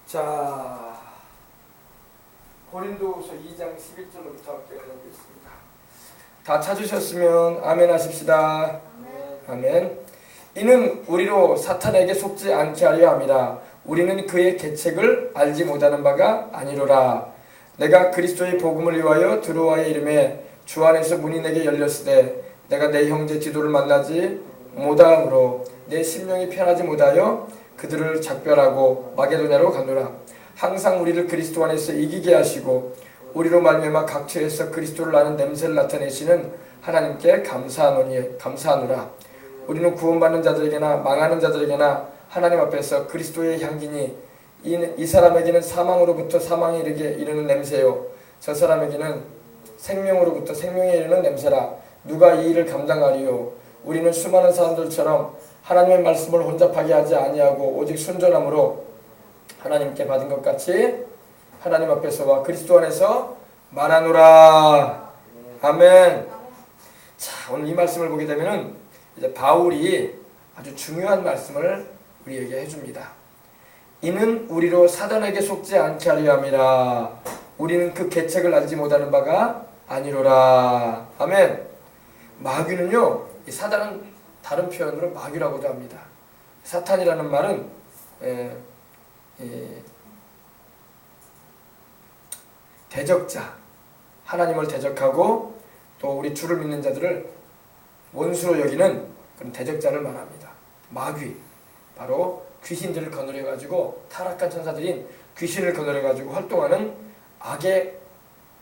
자, 고린도후서 2장 11절부터 함께 읽어보겠습니다. 다 찾으셨으면 아멘 하십시다. 아멘. 이는 우리로 사탄에게 속지 않게 하려 함이라. 우리는 그의 계책을 알지 못하는 바가 아니로라. 내가 그리스도의 복음을 위하여 드로아의 이름에 주 안에서 문이 내게 열렸으되 내가 내 형제 디도를 만나지 못하므로 내 심령이 편하지 못하여 그들을 작별하고 마게도냐로 가노라. 항상 우리를 그리스도 안에서 이기게 하시고 우리로 말미암아 각처에서 그리스도를 아는 냄새를 나타내시는 하나님께 감사하노라. 우리는 구원받는 자들에게나 망하는 자들에게나 하나님 앞에서 그리스도의 향기니 이 사람에게는 사망으로부터 사망에 이르는 냄새요 저 사람에게는 생명으로부터 생명에 이르는 냄새라. 누가 이 일을 감당하리요? 우리는 수많은 사람들처럼 하나님의 말씀을 혼잡하게 하지 아니하고 오직 순전함으로 하나님께 받은 것 같이 하나님 앞에서와 그리스도 안에서 말하노라. 아멘. 자, 오늘 이 말씀을 보게 되면은 이제 바울이 아주 중요한 말씀을 우리에게 해줍니다. 이는 우리로 사단에게 속지 않게 하려 함이라. 우리는 그 계책을 알지 못하는 바가 아니로라. 아멘. 마귀는요, 이 사단은 다른 표현으로 마귀라고도 합니다. 사탄이라는 말은 대적자, 하나님을 대적하고 또 우리 주를 믿는 자들을 원수로 여기는 그런 대적자를 말합니다. 마귀, 바로 귀신들을 거느려 가지고 타락한 천사들인 귀신을 거느려 가지고 활동하는 악의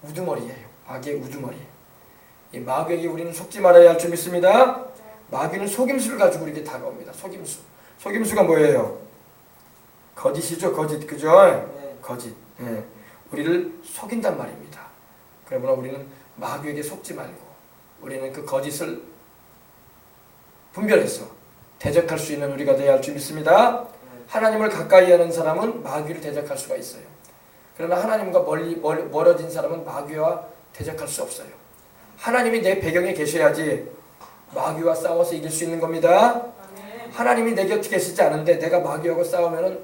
우두머리예요. 악의 우두머리. 이 마귀에게 우리는 속지 말아야 할 줄 믿습니다. 마귀는 속임수를 가지고 우리에게 다가옵니다. 속임수. 속임수가 뭐예요? 거짓이죠. 거짓. 그죠? 네. 거짓. 네. 우리를 속인단 말입니다. 그러므로 우리는 마귀에게 속지 말고 우리는 그 거짓을 분별해서 대적할 수 있는 우리가 되어야 할 줄 믿습니다. 하나님을 가까이 하는 사람은 마귀를 대적할 수가 있어요. 그러나 하나님과 멀어진 사람은 마귀와 대적할 수 없어요. 하나님이 내 배경에 계셔야지 마귀와 싸워서 이길 수 있는 겁니다. 하나님이 내 곁에 계시지 않은데 내가 마귀하고 싸우면은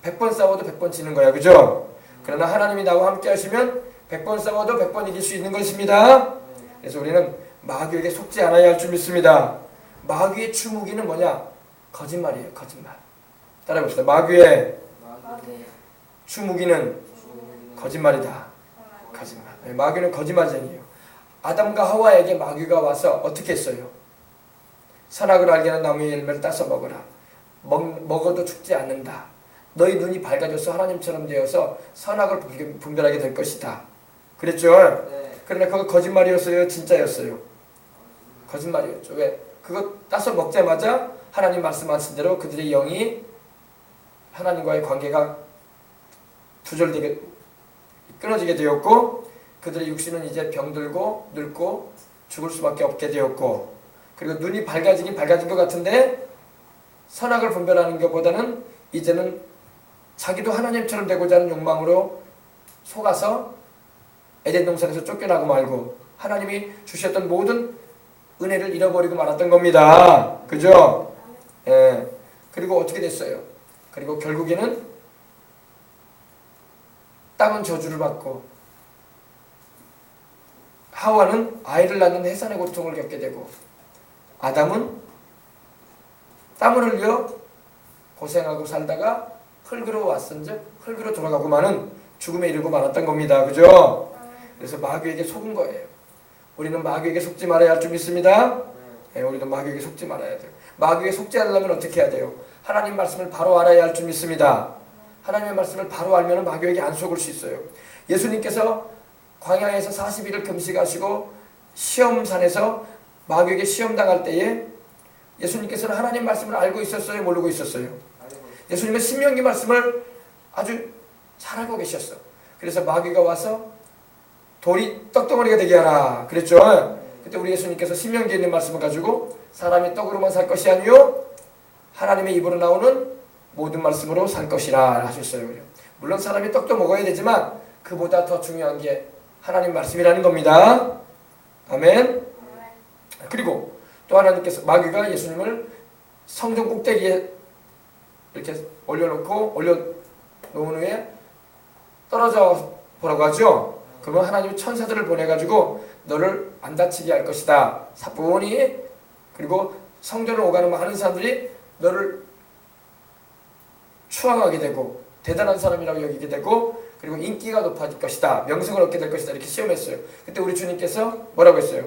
100번 싸워도 100번 지는 거야. 그죠? 그러나 하나님이 나와 함께 하시면 100번 싸워도 100번 이길 수 있는 것입니다. 그래서 우리는 마귀에게 속지 않아야 할 줄 믿습니다. 마귀의 추무기는 뭐냐? 거짓말이에요. 거짓말. 따라해봅시다. 마귀의 추무기는 거짓말이다. 거짓말. 마귀는 거짓말쟁이에요. 아담과 하와에게 마귀가 와서 어떻게 했어요? 선악을 알게 하는 나무의 열매를 따서 먹어라. 먹어도 죽지 않는다. 너희 눈이 밝아져서 하나님처럼 되어서 선악을 분별하게 될 것이다. 그랬죠? 네. 그러나 그거 거짓말이었어요? 진짜였어요? 거짓말이었죠. 왜? 그거 따서 먹자마자 하나님 말씀하신 대로 그들의 영이 하나님과의 관계가 두절되게 끊어지게 되었고 그들의 육신은 이제 병들고 늙고 죽을 수밖에 없게 되었고 그리고 눈이 밝아진 것 같은데 선악을 분별하는 것보다는 이제는 자기도 하나님처럼 되고자 하는 욕망으로 속아서 에덴 동산에서 쫓겨나고 말고 하나님이 주셨던 모든 은혜를 잃어버리고 말았던 겁니다. 그죠? 예. 그리고 어떻게 됐어요? 그리고 결국에는 땅은 저주를 받고 하와는 아이를 낳는 해산의 고통을 겪게 되고 아담은 땀을 흘려 고생하고 살다가 흙으로 왔은즉 흙으로 돌아가고만은 죽음에 이르고 말았던 겁니다. 그죠? 그래서 마귀에게 속은 거예요. 우리는 마귀에게 속지 말아야 할 줄 믿습니다. 네, 우리도 마귀에게 속지 말아야 돼요. 마귀에게 속지 않으려면 어떻게 해야 돼요? 하나님 말씀을 바로 알아야 할 줄 믿습니다. 하나님의 말씀을 바로 알면 마귀에게 안 속을 수 있어요. 예수님께서 광야에서 40일을 금식하시고 시험산에서 마귀에게 시험당할 때에 예수님께서는 하나님 말씀을 알고 있었어요? 모르고 있었어요? 예수님은 신명기 말씀을 아주 잘 알고 계셨어. 그래서 마귀가 와서 돌이 떡덩어리가 되게 하라 그랬죠. 그때 우리 예수님께서 신명기에 있는 말씀을 가지고 사람이 떡으로만 살 것이 아니요 하나님의 입으로 나오는 모든 말씀으로 살 것이라 하셨어요. 물론 사람이 떡도 먹어야 되지만 그보다 더 중요한 게 하나님 말씀이라는 겁니다. 아멘. 그리고 또 하나님께서 마귀가 예수님을 성전 꼭대기에 이렇게 올려놓고 놓은 후에 떨어져 보라고 하죠. 그러면 하나님이 천사들을 보내가지고 너를 안 다치게 할 것이다. 사뿐히. 그리고 성전을 오가는 많은 사람들이 너를 추앙하게 되고 대단한 사람이라고 여기게 되고 그리고 인기가 높아질 것이다. 명성을 얻게 될 것이다. 이렇게 시험했어요. 그때 우리 주님께서 뭐라고 했어요?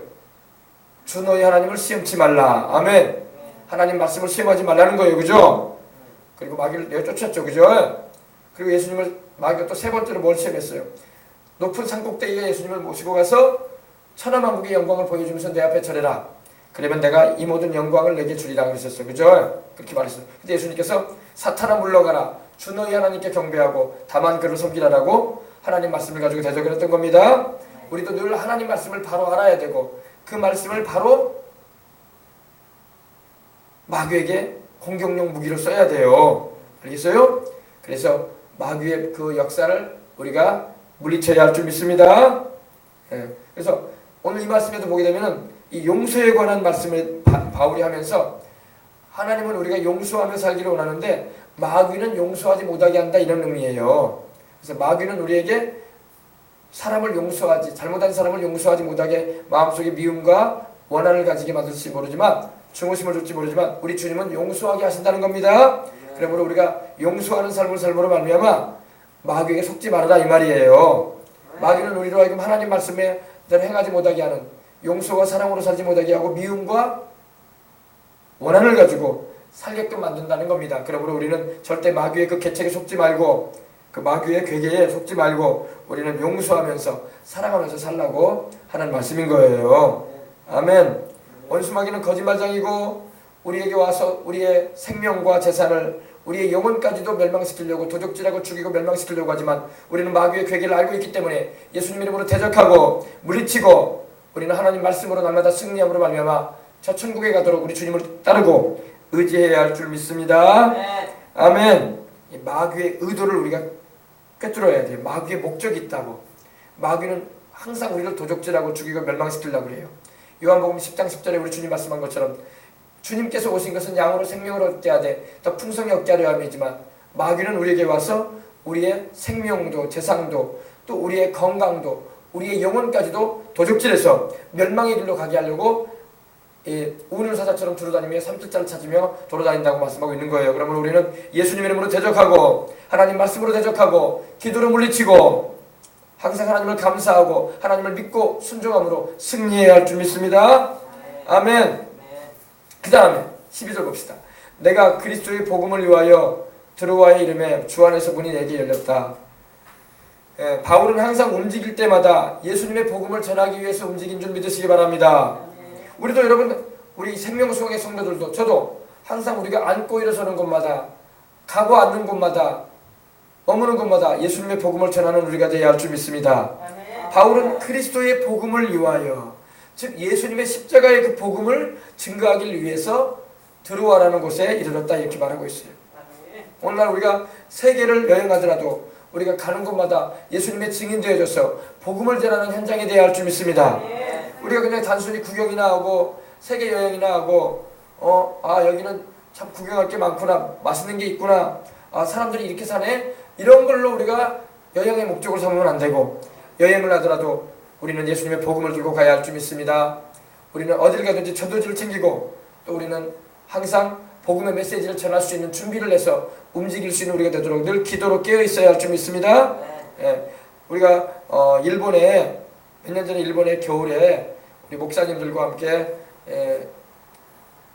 주 너희 하나님을 시험치 말라. 아멘. 하나님 말씀을 시험하지 말라는 거예요. 그죠? 그리고 마귀를 내쫓았죠. 그죠? 그리고 예수님을 마귀가 또 세 번째로 뭘 시험했어요? 높은 산꼭대기에 예수님을 모시고 가서 천하만국의 영광을 보여주면서 내 앞에 절해라. 그러면 내가 이 모든 영광을 내게 주리라 그러셨어요. 그죠? 그렇게 말했어요. 근데 예수님께서 사탄아 물러가라. 주 너희 하나님께 경배하고 다만 그를 섬기라라고 하나님 말씀을 가지고 대적을 했던 겁니다. 우리도 늘 하나님 말씀을 바로 알아야 되고 그 말씀을 바로 마귀에게 공격용 무기로 써야 돼요. 알겠어요? 그래서 마귀의 그 역사를 우리가 물리쳐야 할 줄 믿습니다. 그래서 오늘 이 말씀에도 보게 되면은 이 용서에 관한 말씀을 바울이 하면서 하나님은 우리가 용서하며 살기를 원하는데 마귀는 용서하지 못하게 한다 이런 의미예요. 그래서 마귀는 우리에게 사람을 용서하지 잘못한 사람을 용서하지 못하게 마음속에 미움과 원한을 가지게 만들지 모르지만 증오심을 줄지 모르지만 우리 주님은 용서하게 하신다는 겁니다. 그러므로 우리가 용서하는 삶을 삶으로 말미암아 마귀에게 속지 말아라 이 말이에요. 마귀는 우리로 하여금 하나님 말씀에 행하지 못하게 하는 용서와 사랑으로 살지 못하게 하고 미움과 원한을 가지고 살게끔 만든다는 겁니다. 그러므로 우리는 절대 마귀의 그 계책에 속지 말고 그 마귀의 괴계에 속지 말고 우리는 용서하면서 사랑하면서 살라고 하는 말씀인 거예요. 아멘. 원수마귀는 거짓말장이고 우리에게 와서 우리의 생명과 재산을 우리의 영혼까지도 멸망시키려고 도적질하고 죽이고 멸망시키려고 하지만 우리는 마귀의 괴계를 알고 있기 때문에 예수님 이름으로 대적하고 물리치고 우리는 하나님 말씀으로 날마다 승리함으로 말미암아 저 천국에 가도록 우리 주님을 따르고 의지해야 할 줄 믿습니다. 아멘. 이 마귀의 의도를 우리가 꿰뚫어야 돼요. 마귀의 목적이 있다고. 마귀는 항상 우리를 도적질하고 죽이고 멸망시키려고 그래요. 요한복음 10장 10절에 우리 주님 말씀한 것처럼 주님께서 오신 것은 양으로 생명을 얻게 하되 더 풍성히 얻게 하려 함이지만 마귀는 우리에게 와서 우리의 생명도 재산도 또 우리의 건강도 우리의 영혼까지도 도적질해서 멸망의 길로 가게 하려고 우는사자처럼 두루다니며 삼킬자를 찾으며 돌아다닌다고 말씀하고 있는 거예요. 그러면 우리는 예수님 이름으로 대적하고 하나님 말씀으로 대적하고 기도로 물리치고 항상 하나님을 감사하고 하나님을 믿고 순종함으로 승리해야 할 줄 믿습니다. 아멘. 그 다음에 12절 봅시다. 내가 그리스도의 복음을 위하여 드로아의 이름에 주 안에서 문이 내게 열렸다. 바울은 항상 움직일 때마다 예수님의 복음을 전하기 위해서 움직인 줄 믿으시기 바랍니다. 우리도 여러분 우리 생명수강의 성도들도 저도 항상 우리가 앉고 일어서는 곳마다 가고 앉는 곳마다 머무는 곳마다 예수님의 복음을 전하는 우리가 되어야 할 줄 믿습니다. 바울은 그리스도의 복음을 위하여 즉 예수님의 십자가의 그 복음을 증거하기 위해서 드로아라는 곳에 이르렀다 이렇게 말하고 있어요. 오늘날 우리가 세계를 여행하더라도 우리가 가는 곳마다 예수님의 증인 되어져서 복음을 전하는 현장이 되어야 할 줄 믿습니다. 우리가 그냥 단순히 구경이나 하고 세계 여행이나 하고 여기는 참 구경할 게 많구나 맛있는 게 있구나 사람들이 이렇게 사네 이런 걸로 우리가 여행의 목적을 삼으면 안 되고 여행을 하더라도 우리는 예수님의 복음을 들고 가야 할 줄 믿습니다. 우리는 어딜 가든지 전도지를 챙기고 또 우리는 항상 복음의 메시지를 전할 수 있는 준비를 해서 움직일 수 있는 우리가 되도록 늘 기도로 깨어 있어야 할 줄 믿습니다. 우리가 일본에 몇 년 전에 일본의 겨울에 우리 목사님들과 함께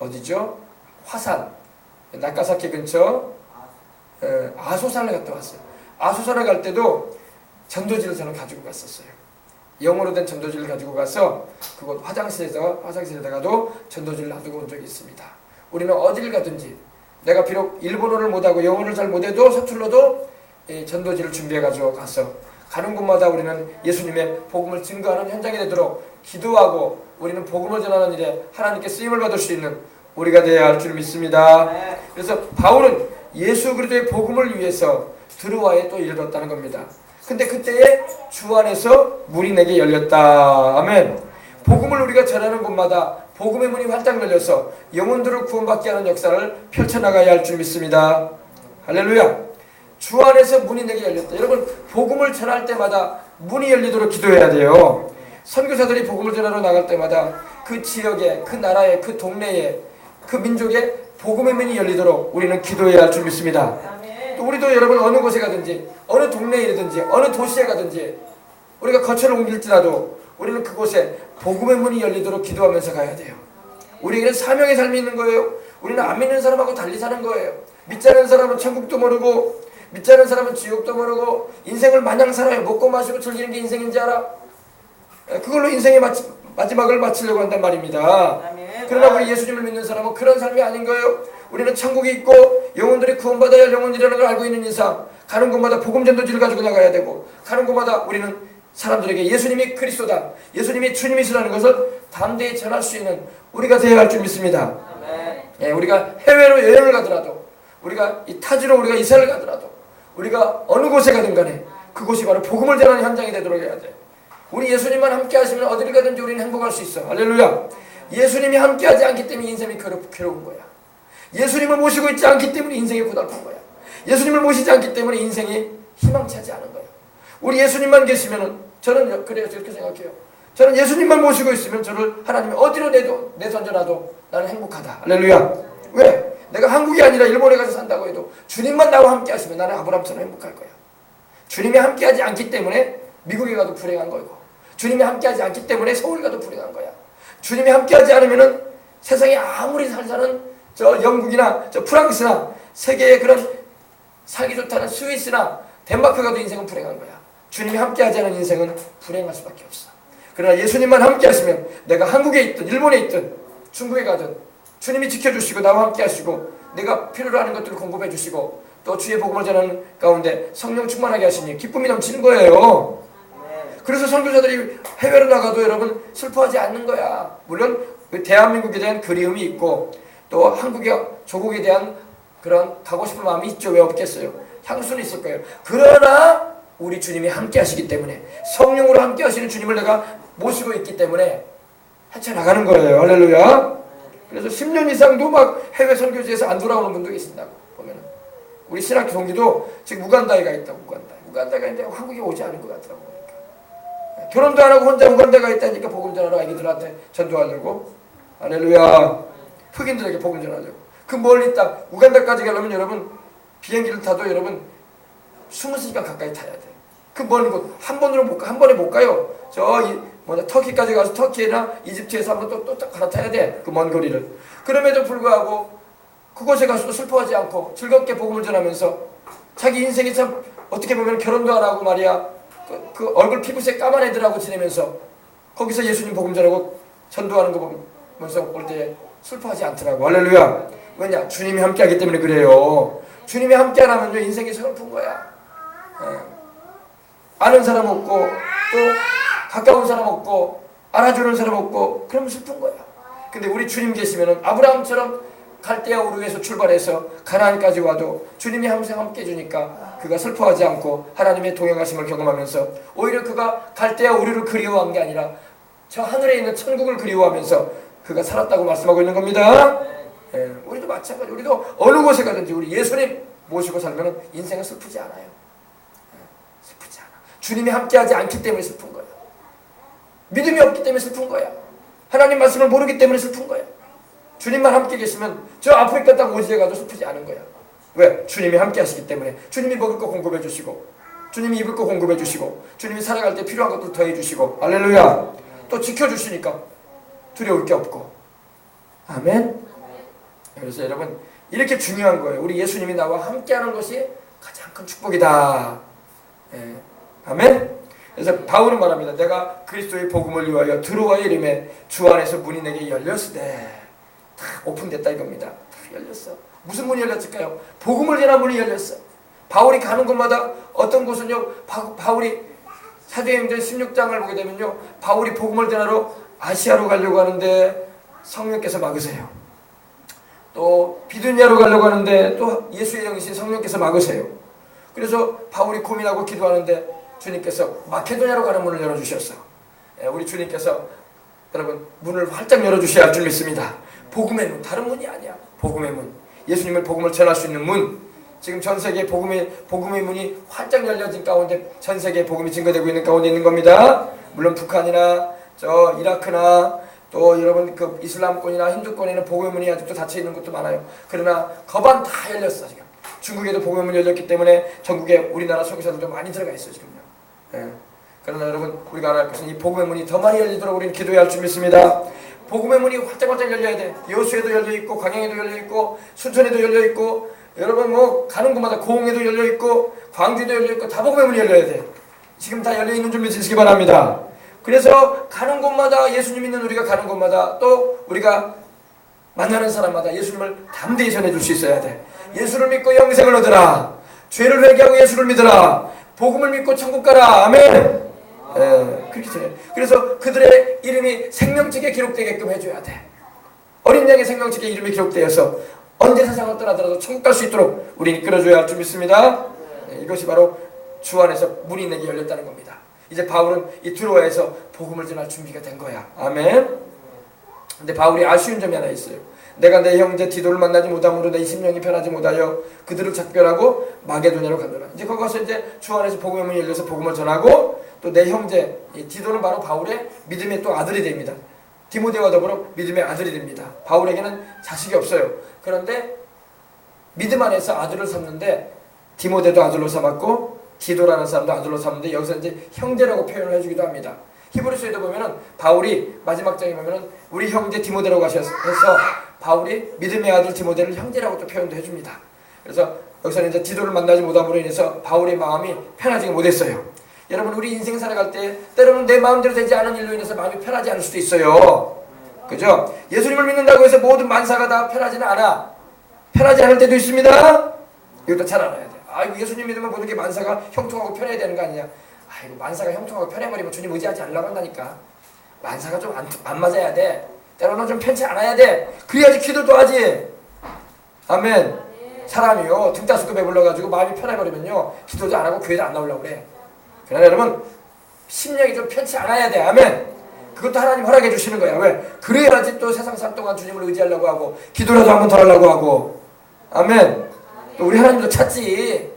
어디죠? 화산 나카사키 근처 아소산을 갔다 왔어요. 아소산을 갈 때도 전도지를 저는 가지고 갔었어요. 영어로 된 전도지를 가지고 가서 그곳 화장실에다가도 전도지를 놔두고 온 적이 있습니다. 우리는 어딜 가든지 내가 비록 일본어를 못하고 영어를 잘 못해도 서툴러도 전도지를 준비해 가지고 가서 가는 곳마다 우리는 예수님의 복음을 증거하는 현장이 되도록 기도하고 우리는 복음을 전하는 일에 하나님께 쓰임을 받을 수 있는 우리가 되어야 할 줄 믿습니다. 그래서 바울은 예수 그리스도의 복음을 위해서 드로아에 또 이르렀다는 겁니다. 근데 그때에 주 안에서 문이 내게 열렸다. 아멘. 복음을 우리가 전하는 곳마다 복음의 문이 활짝 열려서 영혼들을 구원받게 하는 역사를 펼쳐나가야 할 줄 믿습니다. 할렐루야. 주 안에서 문이 내게 열렸다. 여러분 복음을 전할 때마다 문이 열리도록 기도해야 돼요. 선교사들이 복음을 전하러 나갈 때마다 그 지역에, 그 나라에, 그 동네에, 그 민족에 복음의 문이 열리도록 우리는 기도해야 할 줄 믿습니다. 또 우리도 여러분 어느 곳에 가든지 어느 동네이든지 어느 도시에 가든지 우리가 거처를 옮길지라도 우리는 그곳에 복음의 문이 열리도록 기도하면서 가야 돼요. 우리에게는 사명의 삶이 있는 거예요. 우리는 안 믿는 사람하고 달리 사는 거예요. 믿지 않는 사람은 천국도 모르고 믿지 않는 사람은 지옥도 모르고 인생을 마냥 살아요. 먹고 마시고 즐기는 게 인생인지 알아? 그걸로 인생의 마지막을 마치려고 한단 말입니다. 그러나 우리 예수님을 믿는 사람은 그런 삶이 아닌 거예요. 우리는 천국이 있고 영혼들이 구원받아야 할 영혼이라는 걸 알고 있는 이상 가는 곳마다 복음 전도지를 가지고 나가야 되고 가는 곳마다 우리는 사람들에게 예수님이 그리스도다, 예수님이 주님이시라는 것을 담대히 전할 수 있는 우리가 되어야 할 줄 믿습니다. 예, 우리가 해외로 여행을 가더라도 우리가 이 타지로 우리가 이사를 가더라도 우리가 어느 곳에 가든 간에 그곳이 바로 복음을 전하는 현장이 되도록 해야 돼. 우리 예수님만 함께 하시면 어디를 가든지 우리는 행복할 수 있어. 할렐루야. 예수님이 함께 하지 않기 때문에 인생이 괴로운 거야. 예수님을 모시고 있지 않기 때문에 인생이 고달픈 거야. 예수님을 모시지 않기 때문에 인생이 희망차지 않은 거야. 우리 예수님만 계시면은 저는 그래요. 그렇게 생각해요. 저는 예수님만 모시고 있으면 저를 하나님이 어디로 내던져놔도 나는 행복하다. 할렐루야. 왜? 내가 한국이 아니라 일본에 가서 산다고 해도 주님만 나와 함께 하시면 나는 아브라함처럼 행복할 거야. 주님이 함께 하지 않기 때문에 미국에 가도 불행한 거고 주님이 함께 하지 않기 때문에 서울 가도 불행한 거야. 주님이 함께 하지 않으면은 세상에 아무리 잘 사는 저 영국이나 저 프랑스나 세계의 그런 살기 좋다는 스위스나 덴마크 가도 인생은 불행한 거야. 주님이 함께 하지 않은 인생은 불행할 수밖에 없어. 그러나 예수님만 함께 하시면 내가 한국에 있든 일본에 있든 중국에 가든 주님이 지켜주시고 나와 함께 하시고 내가 필요로 하는 것들을 공급해 주시고 또 주의 복음을 전하는 가운데 성령 충만하게 하시니 기쁨이 넘치는 거예요. 그래서 선교사들이 해외로 나가도 여러분 슬퍼하지 않는 거야. 물론 대한민국에 대한 그리움이 있고 또 한국의 조국에 대한 그런 가고 싶은 마음이 있죠. 왜 없겠어요. 향수는 있을 거예요. 그러나 우리 주님이 함께 하시기 때문에 성령으로 함께 하시는 주님을 내가 모시고 있기 때문에 헤쳐나가는 거예요. 할렐루야. 그래서 10년 이상도 막 해외 선교지에서 안 돌아오는 분도 계신다고 보면은 우리 신학교 동기도 지금 우간다에 가 있다고. 우간다에 가 있는데 한국에 오지 않을 것 같더라고. 그러니까 결혼도 안 하고 혼자 우간다에 가 있다니까 복음 전하러 아기들한테 전도하려고. 할렐루야. 흑인들에게 복음 전하려고. 그 멀리 있다 우간다까지 가려면 여러분 비행기를 타도 여러분 20시간 가까이 타야 돼. 그 먼 곳 한 번에 못 가요. 터키까지 가서 터키나 이집트에서 한번 또 갈아타야 돼. 그 먼 거리를. 그럼에도 불구하고 그곳에 가서도 슬퍼하지 않고 즐겁게 복음을 전하면서 자기 인생이 참 어떻게 보면 결혼도 안 하고 말이야. 그 얼굴 피부색 까만 애들하고 지내면서 거기서 예수님 복음 전하고 전도하는 거 보면서 올 때 슬퍼하지 않더라고. 할렐루야. 왜냐? 주님이 함께하기 때문에 그래요. 주님이 함께 안 하면요 인생이 슬픈 거야. 아는 사람 없고 또 가까운 사람 없고 알아주는 사람 없고 그러면 슬픈 거야. 근데 우리 주님 계시면은 아브라함처럼 갈대아 우르에서 출발해서 가나안까지 와도 주님이 항상 함께 해주니까 그가 슬퍼하지 않고 하나님의 동행하심을 경험하면서 오히려 그가 갈대아 우르를 그리워한 게 아니라 저 하늘에 있는 천국을 그리워하면서 그가 살았다고 말씀하고 있는 겁니다. 우리도 마찬가지. 우리도 어느 곳에 가든지 우리 예수님 모시고 살면 인생은 슬프지 않아요. 슬프지 않아. 주님이 함께하지 않기 때문에 슬픈 거야. 믿음이 없기 때문에 슬픈 거야. 하나님 말씀을 모르기 때문에 슬픈 거야. 주님만 함께 계시면 저 아프리카 땅 오지에 가도 슬프지 않은 거야. 왜? 주님이 함께 하시기 때문에. 주님이 먹을 거 공급해 주시고 주님이 입을 거 공급해 주시고 주님이 살아갈 때 필요한 것들 더해 주시고 할렐루야. 또 지켜주시니까 두려울 게 없고. 아멘. 그래서 여러분 이렇게 중요한 거예요. 우리 예수님이 나와 함께하는 것이 가장 큰 축복이다. 아멘. 그래서 바울은 말합니다. 내가 그리스도의 복음을 위하여 들어와야 이름에 주 안에서 문이 내게 열렸으되 다 오픈됐다 이겁니다. 다 열렸어. 무슨 문이 열렸을까요? 복음을 전한 문이 열렸어. 바울이 가는 곳마다 어떤 곳은요 바울이 사도행전 16장을 보게 되면요 바울이 복음을 전하러 아시아로 가려고 하는데 성령께서 막으세요. 또 비두니아로 가려고 하는데 또 예수의 영이신 성령께서 막으세요. 그래서 바울이 고민하고 기도하는데 주님께서 마케도냐로 가는 문을 열어주셨어. 우리 주님께서 여러분 문을 활짝 열어주셔야 할 줄 믿습니다. 복음의 문, 다른 문이 아니야. 복음의 문, 예수님을 복음을 전할 수 있는 문. 지금 전 세계 복음의 문이 활짝 열려진 가운데 전 세계 복음이 증거되고 있는 가운데 있는 겁니다. 물론 북한이나 저 이라크나 또 여러분 그 이슬람권이나 힌두권에는 복음의 문이 아직도 닫혀 있는 곳도 많아요. 그러나 거반 다 열렸어 지금. 중국에도 복음의 문이 열렸기 때문에 전국에 우리나라 선교사들도 많이 들어가 있어요 지금요. 예. 그러나 여러분 우리가 알아야 할 것은 이 복음의 문이 더 많이 열리도록 우리는 기도해야 할 줄 믿습니다. 복음의 문이 활짝활짝 열려야 돼. 여수에도 열려있고 광양에도 열려있고 순천에도 열려있고 여러분 뭐 가는 곳마다 고흥에도 열려있고 광주에도 열려있고 다 복음의 문이 열려야 돼. 지금 다 열려있는 줄 믿으시기 바랍니다. 그래서 가는 곳마다 예수님 믿는 우리가 가는 곳마다 또 우리가 만나는 사람마다 예수님을 담대히 전해줄 수 있어야 돼. 예수를 믿고 영생을 얻으라. 죄를 회개하고 예수를 믿으라. 복음을 믿고 천국 가라. 아멘. 그렇게 전해. 그래서 그들의 이름이 생명책에 기록되게끔 해줘야 돼. 어린 양의 생명책에 이름이 기록되어서 언제 세상을 떠나더라도 천국 갈 수 있도록 우리는 끌어줘야 할 줄 믿습니다. 이것이 바로 주 안에서 문이 내게 열렸다는 겁니다. 이제 바울은 이 드로아에서 복음을 전할 준비가 된 거야. 아멘. 근데 바울이 아쉬운 점이 하나 있어요. 내가 내 형제 디도를 만나지 못함으로 내 심령이 편하지 못하여 그들을 작별하고 마게도냐로 가노라. 이제 거기 가서 이제 주 안에서 복음의 문이 열려서 복음을 전하고 또 내 형제 디도는 바로 바울의 믿음의 또 아들이 됩니다. 디모데와 더불어 믿음의 아들이 됩니다. 바울에게는 자식이 없어요. 그런데 믿음 안에서 아들을 삼는데 디모데도 아들로 삼았고 디도라는 사람도 아들로 삼는데 여기서 이제 형제라고 표현을 해주기도 합니다. 히브리서에도 보면은 바울이 마지막 장에 보면은 우리 형제 디모데라고 하셔서 바울이 믿음의 아들 디모데를 형제라고 또 표현도 해줍니다. 그래서 여기서는 이제 디도를 만나지 못함으로 인해서 바울의 마음이 편하지 못했어요. 여러분 우리 인생 살아갈 때 때로는 내 마음대로 되지 않은 일로 인해서 마음이 편하지 않을 수도 있어요. 그죠? 예수님을 믿는다고 해서 모든 만사가 다 편하지는 않아. 편하지 않을 때도 있습니다. 이것도 잘 알아야 돼. 아이고 예수님 믿으면 모든 게 만사가 형통하고 편해야 되는 거 아니냐. 아이고 만사가 형통하고 편해버리면 주님 의지하지 않으려고 한다니까. 만사가 좀 안 맞아야 돼. 때로는 좀 편치 않아야 돼. 그래야지 기도도 하지. 아멘. 사람이요 등 따스고 배불러가지고 마음이 편해버리면요 기도도 안 하고 교회도 안 나오려고 그래. 그러나 여러분 심령이 좀 편치 않아야 돼. 아멘. 그것도 하나님 허락해 주시는 거야. 왜? 그래야지 또 세상 살 동안 주님을 의지하려고 하고 기도라도 한번 더 하려고 하고. 아멘. 또 우리 하나님도 찾지.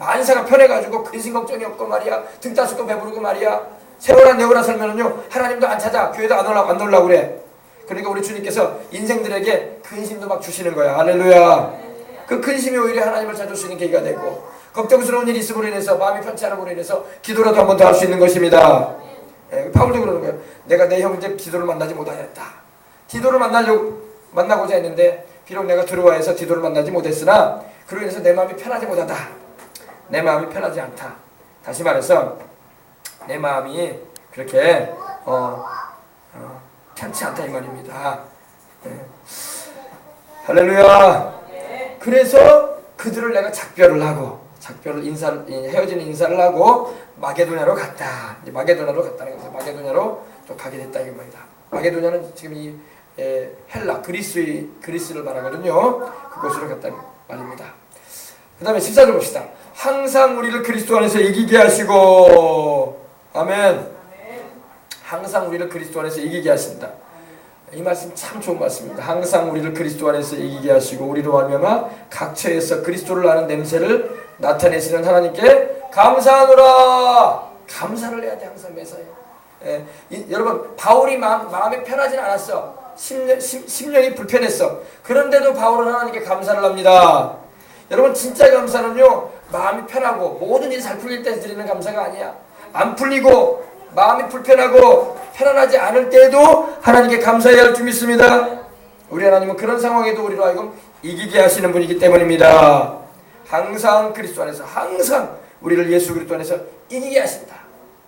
만사가 편해가지고 근심 걱정이 없고 말이야 등 따스고 배부르고 말이야 세월아 내월아 살면은요 하나님도 안 찾아 교회도 안 올라고 그래. 그러니까 우리 주님께서 인생들에게 근심도 막 주시는 거야. 할렐루야. 그 근심이 오히려 하나님을 찾을 수 있는 계기가 되고 걱정스러운 일이 있음으로 인해서 마음이 편치 않음으로 인해서 기도라도 한번 더 할 수 있는 것입니다. 바울도 그러는 거예요. 내가 내 형제 디도를 만나지 못하였다. 디도를 만나고자 했는데 비록 내가 드로아에서 디도를 만나지 못했으나 그로 인해서 내 마음이 편하지 못하다. 내 마음이 편하지 않다. 다시 말해서 내 마음이 그렇게 편치 않다 이 말입니다. 할렐루야. 그래서 그들을 내가 작별을 하고 헤어지는 인사를 하고 마게도냐로 갔다. 이제 마게도냐로 갔다는 거죠. 마게도냐로 또 가게 됐다 이 말이다. 마게도냐는 지금 이 헬라 그리스를 말하거든요. 그곳으로 갔다는 말입니다. 그 다음에 14절 봅시다. 항상 우리를 그리스도 안에서 이기게 하시고 아멘. 항상 우리를 그리스도 안에서 이기게 하신다. 이 말씀 참 좋은 말씀입니다. 항상 우리를 그리스도 안에서 이기게 하시고 우리로 말미암아 각처에서 그리스도를 아는 냄새를 나타내시는 하나님께 감사하노라. 감사를 해야 돼 항상 매사에. 여러분 바울이 마음이 편하지는 않았어. 심령이 불편했어. 그런데도 바울은 하나님께 감사를 합니다. 여러분 진짜 감사는요 마음이 편하고 모든 일이 잘 풀릴 때 드리는 감사가 아니야. 안 풀리고 마음이 불편하고 편안하지 않을 때에도 하나님께 감사해야 할 줄 믿습니다. 우리 하나님은 그런 상황에도 우리로 하여금 이기게 하시는 분이기 때문입니다. 항상 그리스도 안에서 항상 우리를 예수 그리스도 안에서 이기게 하신다.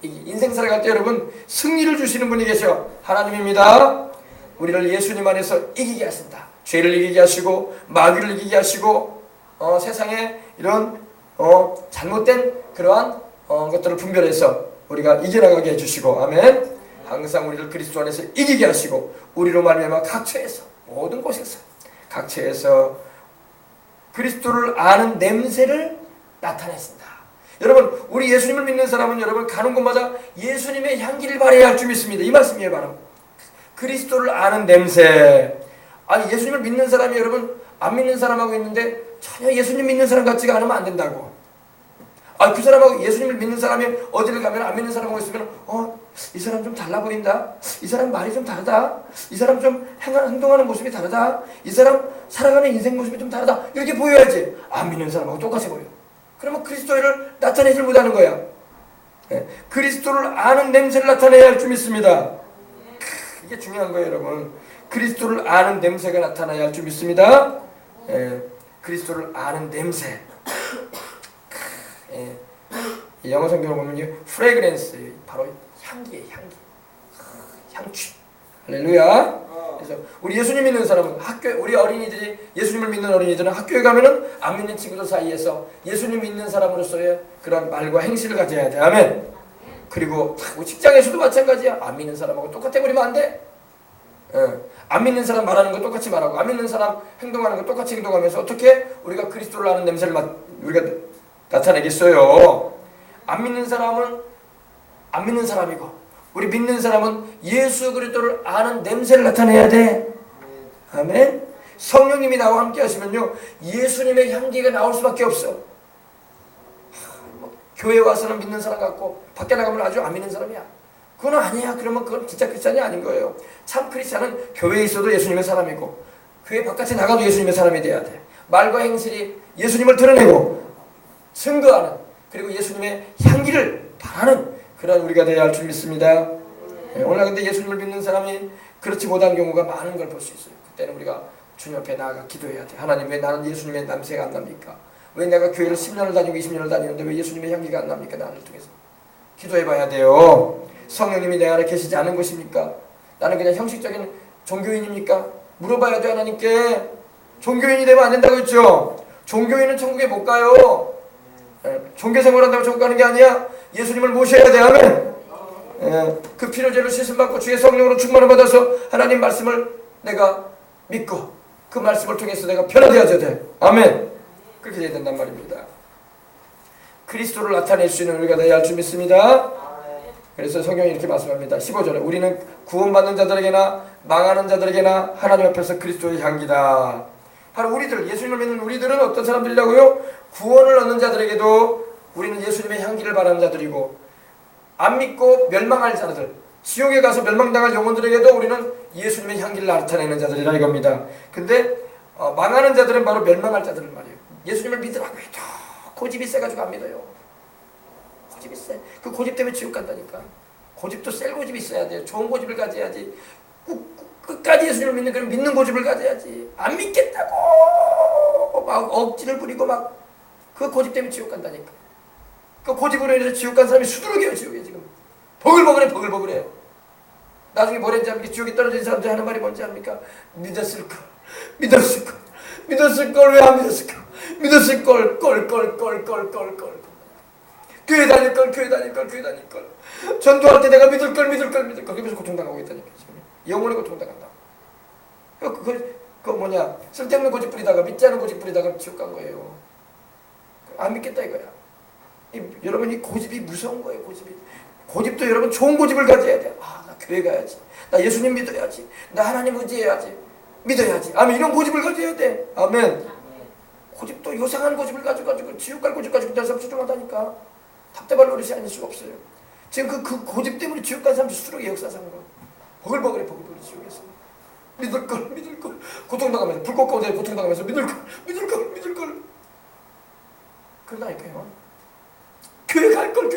인생 살아갈 때 여러분 승리를 주시는 분이 계셔. 하나님입니다. 우리를 예수님 안에서 이기게 하신다. 죄를 이기게 하시고 마귀를 이기게 하시고 세상에 이런 잘못된 그러한 것들을 분별해서 우리가 이겨나가게 해주시고 아멘. 항상 우리를 그리스도 안에서 이기게 하시고 우리로 말미암아 각처에서 모든 곳에서 각처에서 그리스도를 아는 냄새를 나타내신다. 여러분 우리 예수님을 믿는 사람은 여러분 가는 곳마다 예수님의 향기를 발해야 할 줄 믿습니다. 이 말씀이에요. 바로 그리스도를 아는 냄새. 아니 예수님을 믿는 사람이 여러분 안 믿는 사람하고 있는데 전혀 예수님 믿는 사람 같지가 않으면 안 된다고. 그 사람하고 예수님을 믿는 사람이 어디를 가면 안 믿는 사람하고 있으면 이 사람 좀 달라 보인다. 이 사람 말이 좀 다르다. 이 사람 좀 행동하는 모습이 다르다. 이 사람 살아가는 인생 모습이 좀 다르다. 이렇게 보여야지. 안 믿는 사람하고 똑같이 보여. 그러면 그리스도를 나타내질 못하는 거야. 그리스도를 아는 냄새를 나타내야 할 줄 믿습니다. 이게 중요한 거예요, 여러분. 그리스도를 아는 냄새가 나타나야 할 줄 믿습니다. 그리스도를 아는 냄새. 영어 성경을 보면 프레그랜스, 바로 향기예요, 향기. 향취. 할렐루야. 그래서 우리 예수님 믿는 사람은 우리 어린이들이 예수님을 믿는 어린이들은 학교에 가면은 안 믿는 친구들 사이에서 예수님 믿는 사람으로서의 그런 말과 행실을 가져야 돼. 아멘. 그리고 직장에서도 마찬가지야. 안 믿는 사람하고 똑같아 버리면 안 돼. 안 믿는 사람 말하는 거 똑같이 말하고 안 믿는 사람 행동하는 거 똑같이 행동하면서 어떻게 우리가 그리스도를 아는 냄새를 우리가 나타내겠어요? 안 믿는 사람은 안 믿는 사람이고 우리 믿는 사람은 예수 그리스도를 아는 냄새를 나타내야 돼. 아멘. 성령님이 나와 함께 하시면요 예수님의 향기가 나올 수밖에 없어. 교회 와서는 믿는 사람 같고 밖에 나가면 아주 안 믿는 사람이야. 그건 아니야. 그러면 그건 진짜 크리스찬이 아닌 거예요. 참 크리스찬은 교회에 있어도 예수님의 사람이고 교회 바깥에 나가도 예수님의 사람이 돼야 돼. 말과 행실이 예수님을 드러내고 증거하는, 그리고 예수님의 향기를 바라는 그런 우리가 되어야 할 줄 믿습니다. 오늘 근데 예수님을 믿는 사람이 그렇지 못한 경우가 많은 걸 볼 수 있어요. 그때는 우리가 주님 앞에 나아가 기도해야 돼. 하나님, 왜 나는 예수님의 냄새가 안 납니까? 왜 내가 교회를 10년을 다니고 20년을 다니는데 왜 예수님의 향기가 안 납니까? 나를 통해서 기도해 봐야 돼요. 성령님이 내 안에 계시지 않은 것입니까? 나는 그냥 형식적인 종교인입니까? 물어봐야 돼. 하나님께. 종교인이 되면 안 된다고 했죠. 종교인은 천국에 못 가요. 종교 생활한다고 천국 가는 게 아니야. 예수님을 모셔야 돼. 아멘. 그 피로제로 씻음받고 주의 성령으로 충만을 받아서 하나님 말씀을 내가 믿고 그 말씀을 통해서 내가 변화되어져야 돼. 아멘. 그렇게 돼야 된단 말입니다. 그리스도를 나타낼 수 있는 우리가 되어야 할 줄 믿습니다. 그래서 성경이 이렇게 말씀합니다. 15절에 우리는 구원받는 자들에게나 망하는 자들에게나 하나님 앞에서 그리스도의 향기다. 바로 우리들, 예수님을 믿는 우리들은 어떤 사람들이라고요? 구원을 얻는 자들에게도 우리는 예수님의 향기를 바라는 자들이고, 안 믿고 멸망할 자들, 지옥에 가서 멸망당할 영혼들에게도 우리는 예수님의 향기를 나타내는 자들이라 이겁니다. 근데 망하는 자들은 바로 멸망할 자들은 말이에요. 예수님을 믿으라고 해도 고집이 세가지고 안 믿어요. 고집이 세. 그 고집 때문에 지옥 간다니까. 고집도 셀 고집이 있어야 돼요. 좋은 고집을 가져야지. 끝까지 예수님을 믿는 그런 믿는 고집을 가져야지. 안 믿겠다고 막 억지를 부리고 막 그 고집 때문에 지옥 간다니까. 그 고집으로 인해서 지옥 간 사람이 수두룩해요. 지옥에 지금 버글버글해. 버글버글해. 나중에 뭐랬는지 압니까? 지옥에 떨어진 사람들 하는 말이 뭔지 압니까? 믿었을걸 왜 안 믿었을까? 믿었을걸 걸 교회 다닐걸 전도할 때 내가 믿을걸 그러면서 고통당하고 있다니까. 지금 영원히 고통당한다. 그 뭐냐, 쓸데없는 고집 부리다가 믿지 않은 고집 부리다가 지옥 간 거예요. 안 믿겠다 이거야. 여러분, 이 고집이 무서운 거예요. 고집도 여러분 좋은 고집을 가져야 돼. 나 교회 가야지, 나 예수님 믿어야지, 나 하나님 의지해야지, 믿어야지. 아멘. 이런 고집을 가져야 돼. 아멘. 고집도 요상한 고집을 가지고 지옥 갈 고집 가지고 날 사람 수준하다니까. 답답할 노릇이 아닐 수가 없어요. 지금 그 고집 때문에 지옥 간 사람 수두룩의 역사상 거. 버글버글해 지옥에서. 믿을 걸 고통당하면서, 불꽃 가운데 고통당하면서 믿을 걸 그런다니까요. 교회 갈 걸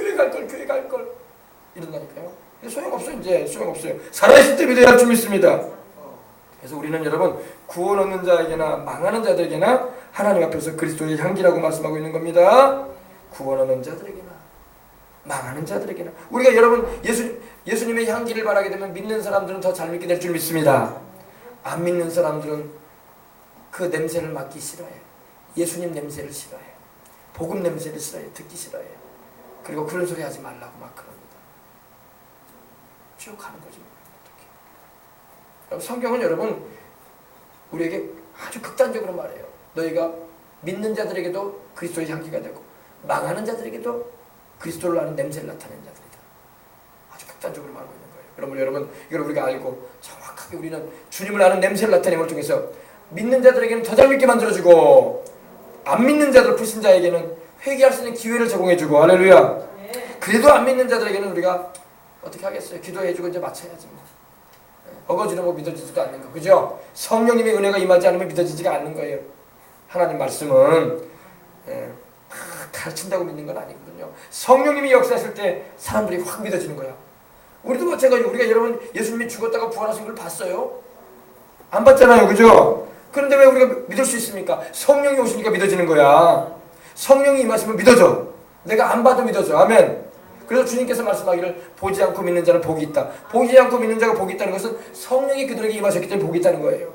이런다니까요. 소용없어요. 이제 소용없어요. 살아있을 때 믿어야 할 줄 믿습니다. 그래서 우리는 여러분, 구원 얻는 자에게나 망하는 자들에게나 하나님 앞에서 그리스도의 향기라고 말씀하고 있는 겁니다. 구원 얻는 자들에게나 망하는 자들에게나. 우리가 여러분 예수님의 향기를 바라게 되면 믿는 사람들은 더 잘 믿게 될 줄 믿습니다. 안 믿는 사람들은 그 냄새를 맡기 싫어해. 예수님 냄새를 싫어해. 복음 냄새를 싫어해. 듣기 싫어해. 그리고 그런 소리 하지 말라고 막 그럽니다. 지옥 가는 거지. 어떻게? 성경은 여러분 우리에게 아주 극단적으로 말해요. 너희가 믿는 자들에게도 그리스도의 향기가 되고 망하는 자들에게도 그리스도를 아는 냄새를 나타내는 자들이다. 아주 극단적으로 말하고 있는 거예요. 여러분 이걸 우리가 알고 정확하게 우리는 주님을 아는 냄새를 나타내는 걸 통해서 믿는 자들에게는 더 잘 믿게 만들어주고 안 믿는 자들, 불신자에게는 회개할 수 있는 기회를 제공해주고, 할렐루야. 그래도 안 믿는 자들에게는 우리가 어떻게 하겠어요? 기도해주고 이제 마쳐야지 뭐. 어거지로 뭐 믿어지지도 않는 거, 그죠? 성령님의 은혜가 임하지 않으면 믿어지지가 않는 거예요. 하나님 말씀은 가르친다고 믿는 건 아니거든요. 성령님이 역사했을 때 사람들이 확 믿어지는 거야. 우리도 마찬가지로 우리가 여러분 예수님이 죽었다가 부활하신 걸 봤어요? 안 봤잖아요, 그죠? 그런데 왜 우리가 믿을 수 있습니까? 성령이 오시니까 믿어지는 거야. 성령이 임하시면 믿어져. 내가 안 봐도 믿어져. 아멘. 그래서 주님께서 말씀하기를 보지 않고 믿는 자는 복이 있다. 보지 않고 믿는 자가 복이 있다는 것은 성령이 그들에게 임하셨기 때문에 복이 있다는 거예요.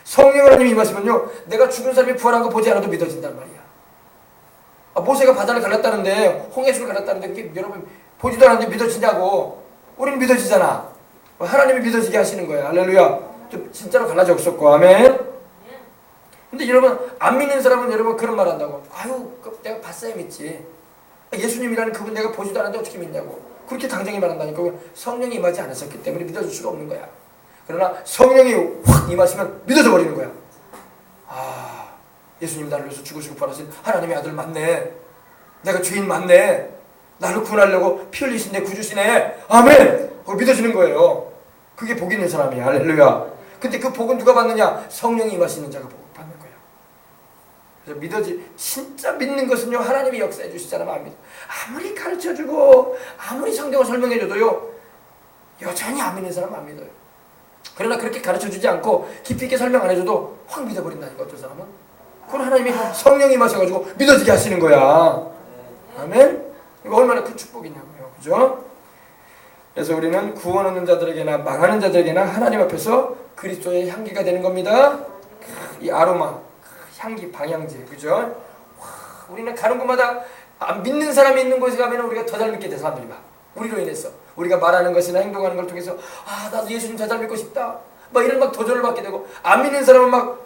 성령 하나님이 임하시면요, 내가 죽은 사람이 부활한 거 보지 않아도 믿어진단 말이야. 모세가 바다를 갈랐다는데, 홍해수를 갈랐다는데 그게 여러분 보지도 않았는데 믿어지냐고. 우리는 믿어지잖아. 하나님이 믿어지게 하시는 거야. 할렐루야. 진짜로 갈라져 없었고, 아멘. 근데 여러분 안 믿는 사람은 여러분 그런 말 한다고. 아유, 내가 봤어야 믿지. 예수님이라는 그분 내가 보지도 않았는데 어떻게 믿냐고. 그렇게 당장에 말한다니까. 성령이 임하지 않았었기 때문에 믿어줄 수가 없는 거야. 그러나 성령이 확 임하시면 믿어져 버리는 거야. 아, 예수님 나를 위해서 죽으시고 부활하신 하나님의 아들 맞네. 내가 죄인 맞네. 나를 구원하려고 피 흘리신데 구주시네. 아멘. 믿어지는 거예요. 그게 복 있는 사람이야. 할렐루야. 근데 그 복은 누가 받느냐? 성령이 임하시는 자가 복 받는 거예요. 그래서 진짜 믿는 것은요, 하나님이 역사해 주시잖아요. 안 믿어. 아무리 가르쳐주고 아무리 성경을 설명해줘도요, 여전히 안 믿는 사람은 안 믿어요. 그러나 그렇게 가르쳐주지 않고 깊이 있게 설명 안 해줘도 확 믿어버린다니까. 어떤 사람은 그건 하나님이 성령이 임하셔가지고 믿어지게 하시는 거야. 아멘. 이거 얼마나 큰 축복이냐고요. 그죠? 그래서 우리는 구원 얻는 자들에게나 망하는 자들에게나 하나님 앞에서 그리스도의 향기가 되는 겁니다. 이 아로마, 향기, 방향제, 그죠? 우리는 가는 곳마다 안 믿는 사람이 있는 곳에 가면 우리가 더 잘 믿게 돼. 사람들이 막 우리로 인해서 우리가 말하는 것이나 행동하는 걸 통해서 나도 예수님 더 잘 믿고 싶다, 막 이런 막 도전을 받게 되고, 안 믿는 사람은 막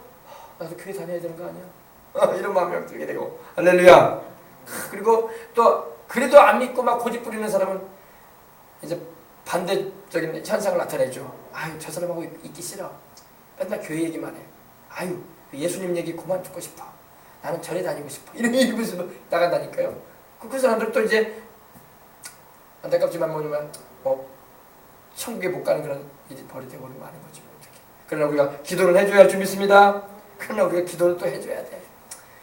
나도 교회 다녀야 되는 거 아니야? 이런 마음이 들게 되고. 할렐루야. 그리고 또 그래도 안 믿고 막 고집 부리는 사람은 이제 반대적인 현상을 나타내죠. 아유, 저 사람하고 있기 싫어. 맨날 교회 얘기만 해. 아유, 예수님 얘기 그만 듣고 싶어. 나는 절에 다니고 싶어. 이러면서 나간다니까요. 그 사람들 또 이제 안타깝지만 뭐냐면 천국에 못 가는 그런 일이 벌이되고 많은 거지. 그러나 우리가 기도를 해줘야 할 줄 믿습니다. 그러나 우리가 기도를 또 해줘야 돼.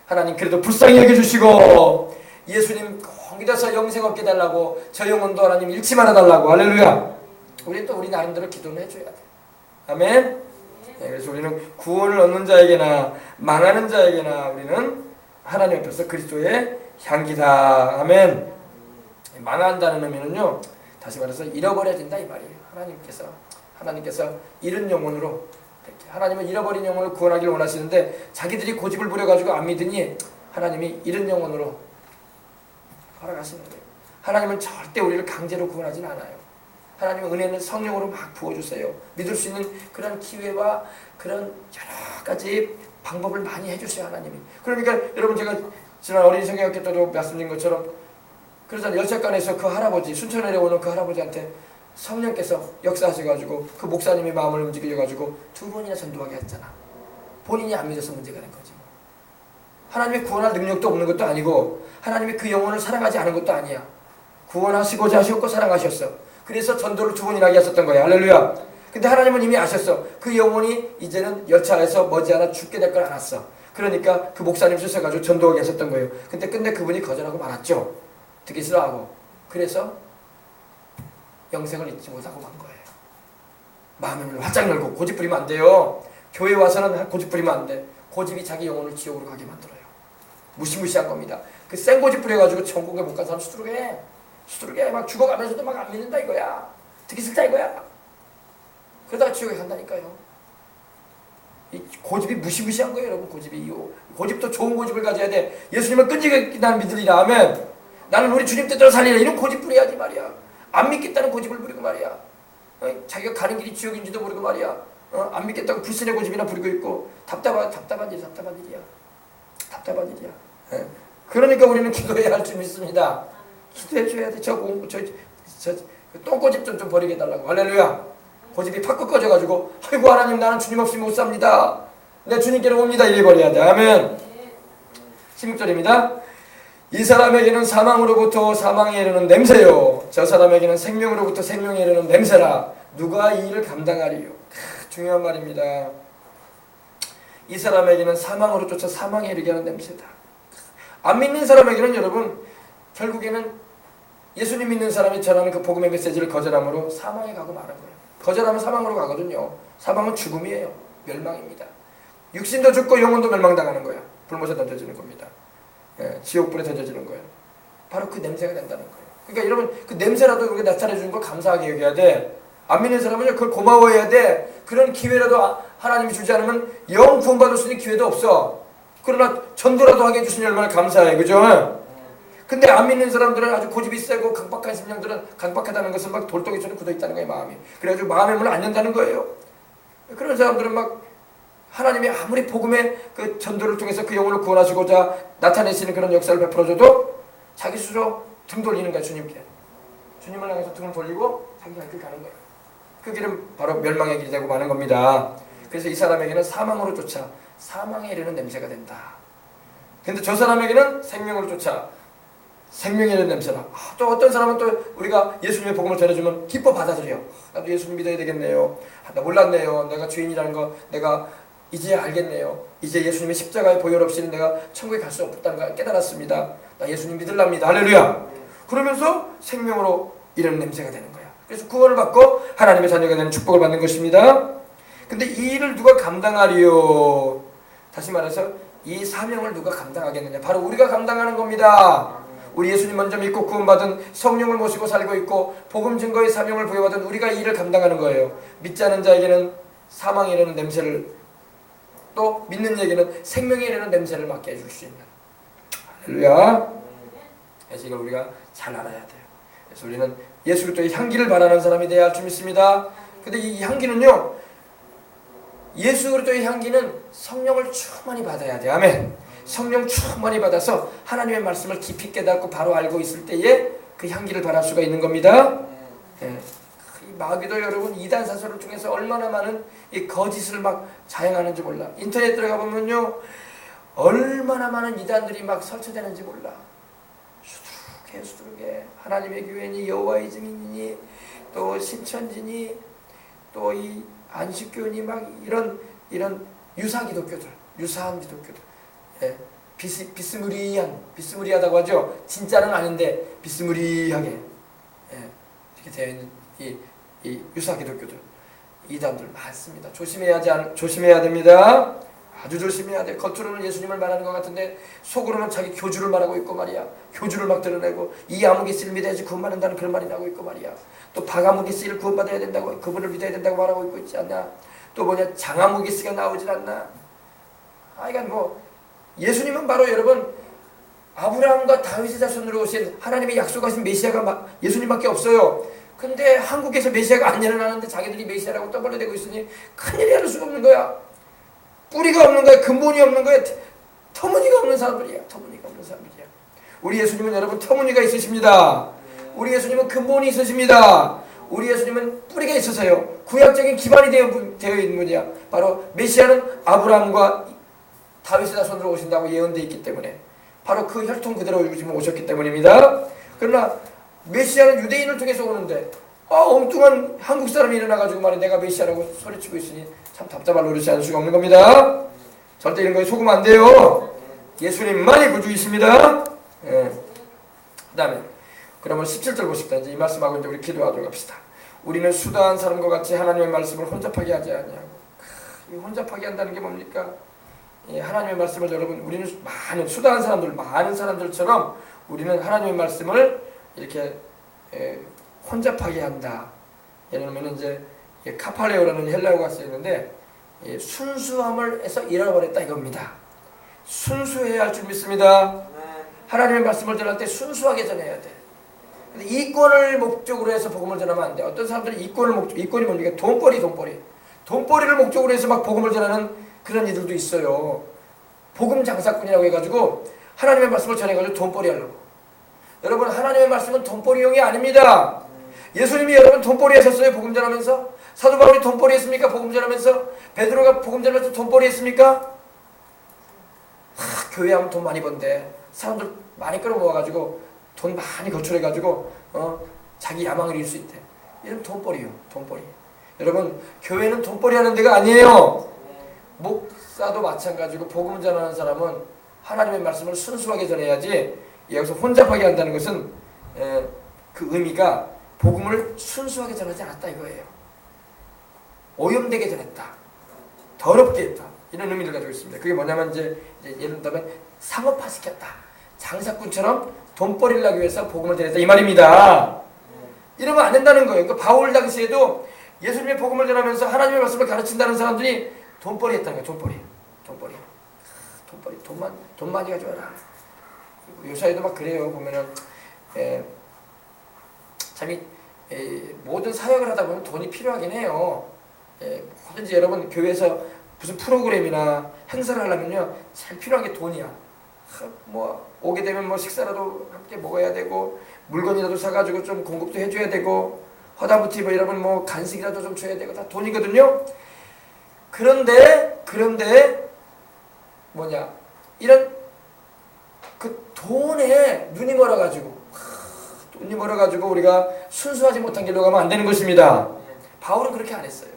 하나님 그래도 불쌍히 여겨주시고 예수님 꼭 믿어서 영생 얻게 달라고, 저 영혼도 하나님 잃지 말아 달라고. 할렐루야. 우리 또 우리 나름대로 기도는 해줘야 돼. 아멘. 네, 그래서 우리는 구원을 얻는 자에게나 망하는 자에게나 우리는 하나님 앞에서 그리스도의 향기다. 아멘. 망한다는 의미는요, 다시 말해서 잃어버려진다 이 말이에요. 하나님께서 잃은 영혼으로, 하나님은 잃어버린 영혼을 구원하기를 원하시는데 자기들이 고집을 부려가지고 안 믿으니 하나님이 잃은 영혼으로 허락하시는 거예요. 하나님은 절대 우리를 강제로 구원하진 않아요. 하나님은 은혜는 성령으로 막 부어주세요. 믿을 수 있는 그런 기회와 그런 여러 가지 방법을 많이 해주세요, 하나님이. 그러니까 여러분, 제가 지난 어린이 성경학교 때도 말씀드린 것처럼, 그래서 열차간에서 그 할아버지, 순천에 내려오는 그 할아버지한테 성령께서 역사하셔가지고 그 목사님의 마음을 움직여가지고 2번이나 전도하게 했잖아. 본인이 안 믿어서 문제가 된 거지. 하나님이 구원할 능력도 없는 것도 아니고 하나님이 그 영혼을 사랑하지 않은 것도 아니야. 구원하시고자 하셨고 사랑하셨어. 그래서 전도를 2번이나 하게 하셨던 거야. 할렐루야. 근데 하나님은 이미 아셨어. 그 영혼이 이제는 열차에서 머지않아 죽게 될 걸 알았어. 그러니까 그 목사님 쓰셔가지고 전도하게 하셨던 거예요. 근데 그분이 거절하고 말았죠. 듣기 싫어하고. 그래서 영생을 잊지 못하고 만 거예요. 마음을 활짝 열고. 고집 부리면 안 돼요. 교회 와서는 고집 부리면 안 돼. 고집이 자기 영혼을 지옥으로 가게 만들어요. 무시무시한 겁니다. 그 센 고집 부려가지고 천국에 못 간 사람 수두룩해 막 죽어가면서도 막 안 믿는다 이거야. 듣기 싫다 이거야. 그러다가 지옥에 간다니까요. 이 고집이 무시무시한 거예요, 여러분. 고집도 좋은 고집을 가져야 돼. 예수님을 끈질기게 난 믿으리라 하면 나는 우리 주님 뜻대로 살리라, 이런 고집 부려야지 말이야. 안 믿겠다는 고집을 부리고 말이야. 자기가 가는 길이 지옥인지도 모르고 말이야. 안 믿겠다고 불신의 고집이나 부리고 있고. 답답한 일이야. 그러니까 우리는 기도해야 할 줄 믿습니다. 기도해줘야 돼. 저 똥고집 좀 버리게 해달라고. 할렐루야. 고집이 팍 꺾어져가지고 아이고 하나님, 나는 주님 없이 못 삽니다. 내 주님께로 옵니다. 이래 버려야 돼. 아멘. 16절입니다. 이 사람에게는 사망으로부터 사망에 이르는 냄새요, 저 사람에게는 생명으로부터 생명에 이르는 냄새라. 누가 이 일을 감당하리요? 중요한 말입니다. 이 사람에게는 사망으로 쫓아 사망에 이르게 하는 냄새다. 안 믿는 사람에게는 여러분 결국에는 예수님 믿는 사람이 전하는 그 복음의 메시지를 거절함으로 사망에 가고 마는 거예요. 거절하면 사망으로 가거든요. 사망은 죽음이에요. 멸망입니다. 육신도 죽고 영혼도 멸망당하는 거예요. 불못에 던져지는 겁니다. 지옥불에 던져지는 거예요. 바로 그 냄새가 된다는 거예요. 그러니까 여러분 그 냄새라도 우리가 나타내 주는 걸 감사하게 여겨야 돼. 안 믿는 사람은요 그걸 고마워해야 돼. 그런 기회라도 하나님이 주지 않으면 영 구원받을 수 있는 기회도 없어. 그러나 전도라도 하게 해주시니 얼마나 감사해. 그죠? 근데 안 믿는 사람들은 아주 고집이 세고 강박한 심령들은 강박하다는 것은 막 돌덩이처럼 굳어있다는 거예요. 마음이. 그래가지고 마음의 문을 안 연다는 거예요. 그런 사람들은 막 하나님이 아무리 복음의 그 전도를 통해서 그 영혼을 구원하시고자 나타내시는 그런 역사를 베풀어줘도 자기 스스로 등 돌리는 거야. 주님께. 주님을 향해서 등을 돌리고 자기 갈 길 가는 거예요. 그 길은 바로 멸망의 길이 되고 마는 겁니다. 그래서 이 사람에게는 사망으로 쫓아 사망에 이르는 냄새가 된다. 근데 저 사람에게는 생명으로 쫓아 생명에 이르는 냄새라. 또 어떤 사람은 또 우리가 예수님의 복음을 전해주면 기뻐 받아들여. 나도 예수님 믿어야 되겠네요. 나 몰랐네요. 내가 죄인이라는 거 내가 이제 알겠네요. 이제 예수님의 십자가의 보혈 없이는 내가 천국에 갈 수 없다는 걸 깨달았습니다. 나 예수님 믿으랍니다. 할렐루야. 그러면서 생명으로 이르는 냄새가 되는 거야. 그래서 구원을 받고 하나님의 자녀가 되는 축복을 받는 것입니다. 근데 이 일을 누가 감당하리요? 다시 말해서 이 사명을 누가 감당하겠느냐? 바로 우리가 감당하는 겁니다. 우리 예수님 먼저 믿고 구원받은 성령을 모시고 살고 있고 복음 증거의 사명을 부여받은 우리가 이 일을 감당하는 거예요. 믿지 않은 자에게는 사망에 이르는 냄새를, 또 믿는 자에게는 생명에 이르는 냄새를 맡게 해줄 수 있는. 할렐루야. 그래서 이걸 우리가 잘 알아야 돼요. 그래서 우리는 예수 그리스도의 향기를 바라는 사람이 되어야 할 줄 믿습니다. 근데 이 향기는요, 예수 그리스도의 향기는 성령을 충만히 받아야 돼요. 아멘. 성령 충만히 받아서 하나님의 말씀을 깊이 깨닫고 바로 알고 있을 때에 그 향기를 발할 수가 있는 겁니다. 이 마귀도 여러분 이단 사설을 통해서 얼마나 많은 이 거짓을 막 자행하는지 몰라. 인터넷 들어가 보면요 얼마나 많은 이단들이 막 설치되는지 몰라. 수두룩해. 하나님의 교회니 여호와의 증인이니 또 신천지니 또 이 안식교니 막 이런 유사 기독교들, 유사한 기독교들, 비스무리하다고 하죠. 진짜는 아닌데 비스무리하게 이렇게 되어 있는 이 유사 기독교들, 이단들 많습니다. 조심해야 됩니다. 아주 조심해야 돼. 겉으로는 예수님을 말하는 것 같은데 속으로는 자기 교주를 말하고 있고 말이야. 교주를 막 드러내고 이 아무개씨를 믿어야지 구원받는다는 그런 말이 나오고 있고 말이야. 또 박아무개씨를 구원받아야 된다고, 그분을 믿어야 된다고 말하고 있고 있지 않나. 또 뭐냐, 장아무개씨가 나오질 않나. 그러니까 뭐 예수님은 바로 여러분 아브라함과 다윗의 자손으로 오신 하나님의 약속하신 메시아가 예수님밖에 없어요. 근데 한국에서 메시아가 안 일어나는데 자기들이 메시아라고 떠벌려대고 있으니 큰일이 할 수가 없는 거야. 뿌리가 없는 거야. 근본이 없는 거야. 터무니가 없는 사람들이야. 터무니가 없는 사람들이야. 우리 예수님은 여러분 터무니가 있으십니다. 우리 예수님은 근본이 있으십니다. 우리 예수님은 뿌리가 있으세요. 구약적인 기반이 되어 있는 분이야. 바로 메시아는 아브라함과 다윗의 자손으로 오신다고 예언되어 있기 때문에 바로 그 혈통 그대로 지금 오셨기 때문입니다. 그러나 메시아는 유대인을 통해서 오는데 엉뚱한 한국 사람이 일어나가지고 말이야 내가 메시아라고 소리치고 있으니 참 답답할 노릇이 않을 수가 없는 겁니다. 절대 이런 거에 속으면 안 돼요. 예수님만이 구주이십니다. 그 다음에 그러면 17절 보십시다. 이제 이 말씀하고 이제 우리 기도하도록 합시다. 우리는 수다한 사람과 같이 하나님의 말씀을 혼잡하게 하지 않냐고. 이 혼잡하게 한다는 게 뭡니까? 하나님의 말씀을 여러분 우리는 수다한 사람들, 많은 사람들처럼 우리는 하나님의 말씀을 이렇게 혼잡하게 한다. 예를 들면 이제 카팔레오라는 헬라어가 쓰였는데 순수함을 해서 잃어버렸다 이겁니다. 순수해야 할 줄 믿습니다. 하나님의 말씀을 전할 때 순수하게 전해야 돼. 근데 이권을 목적으로 해서 복음을 전하면 안 돼. 어떤 사람들은 이권이 뭡니까? 돈벌이를 목적으로 해서 막 복음을 전하는 그런 이들도 있어요. 복음 장사꾼이라고 해가지고 하나님의 말씀을 전해가지고 돈벌이 하려고. 여러분 하나님의 말씀은 돈벌이용이 아닙니다. 예수님이 여러분 돈벌이 하셨어요? 복음 전하면서? 사도 바울이 돈벌이 했습니까? 복음 전하면서? 베드로가 복음 전하면서 돈벌이 했습니까? 교회 하면 돈 많이 번대. 사람들 많이 끌어모아가지고 돈 많이 거출해가지고 자기 야망을 이룰 수 있대. 이런 돈벌이요. 돈벌이. 여러분 교회는 돈벌이 하는 데가 아니에요. 목사도 마찬가지고 복음 전하는 사람은 하나님의 말씀을 순수하게 전해야지 여기서 혼잡하게 한다는 것은 그 의미가 복음을 순수하게 전하지 않았다 이거예요. 오염되게 전했다. 더럽게 했다. 이런 의미를 가지고 있습니다. 그게 뭐냐면 이제 예를 들면 상업화시켰다. 장사꾼처럼 돈벌이를 하기 위해서 복음을 전했다 이 말입니다. 이러면 안 된다는 거예요. 그러니까 바울 당시에도 예수님의 복음을 전하면서 하나님의 말씀을 가르친다는 사람들이 돈벌이 했다는 거예요. 돈벌이. 돈 많이 가져와라. 요사이도 막 그래요. 보면은 참이 모든 사역을 하다 보면 돈이 필요하긴 해요. 뭐든지 여러분 교회에서 무슨 프로그램이나 행사를 하려면요 제일 필요한 게 돈이야. 뭐 오게 되면 뭐 식사라도 함께 먹어야 되고 물건이라도 사가지고 좀 공급도 해줘야 되고 허다부티 뭐 여러분 뭐 간식이라도 좀 줘야 되고 다 돈이거든요. 그런데 뭐냐 이런 그 돈에 눈이 멀어가지고 우리가 순수하지 못한 길로 가면 안 되는 것입니다. 바울은 그렇게 안 했어요.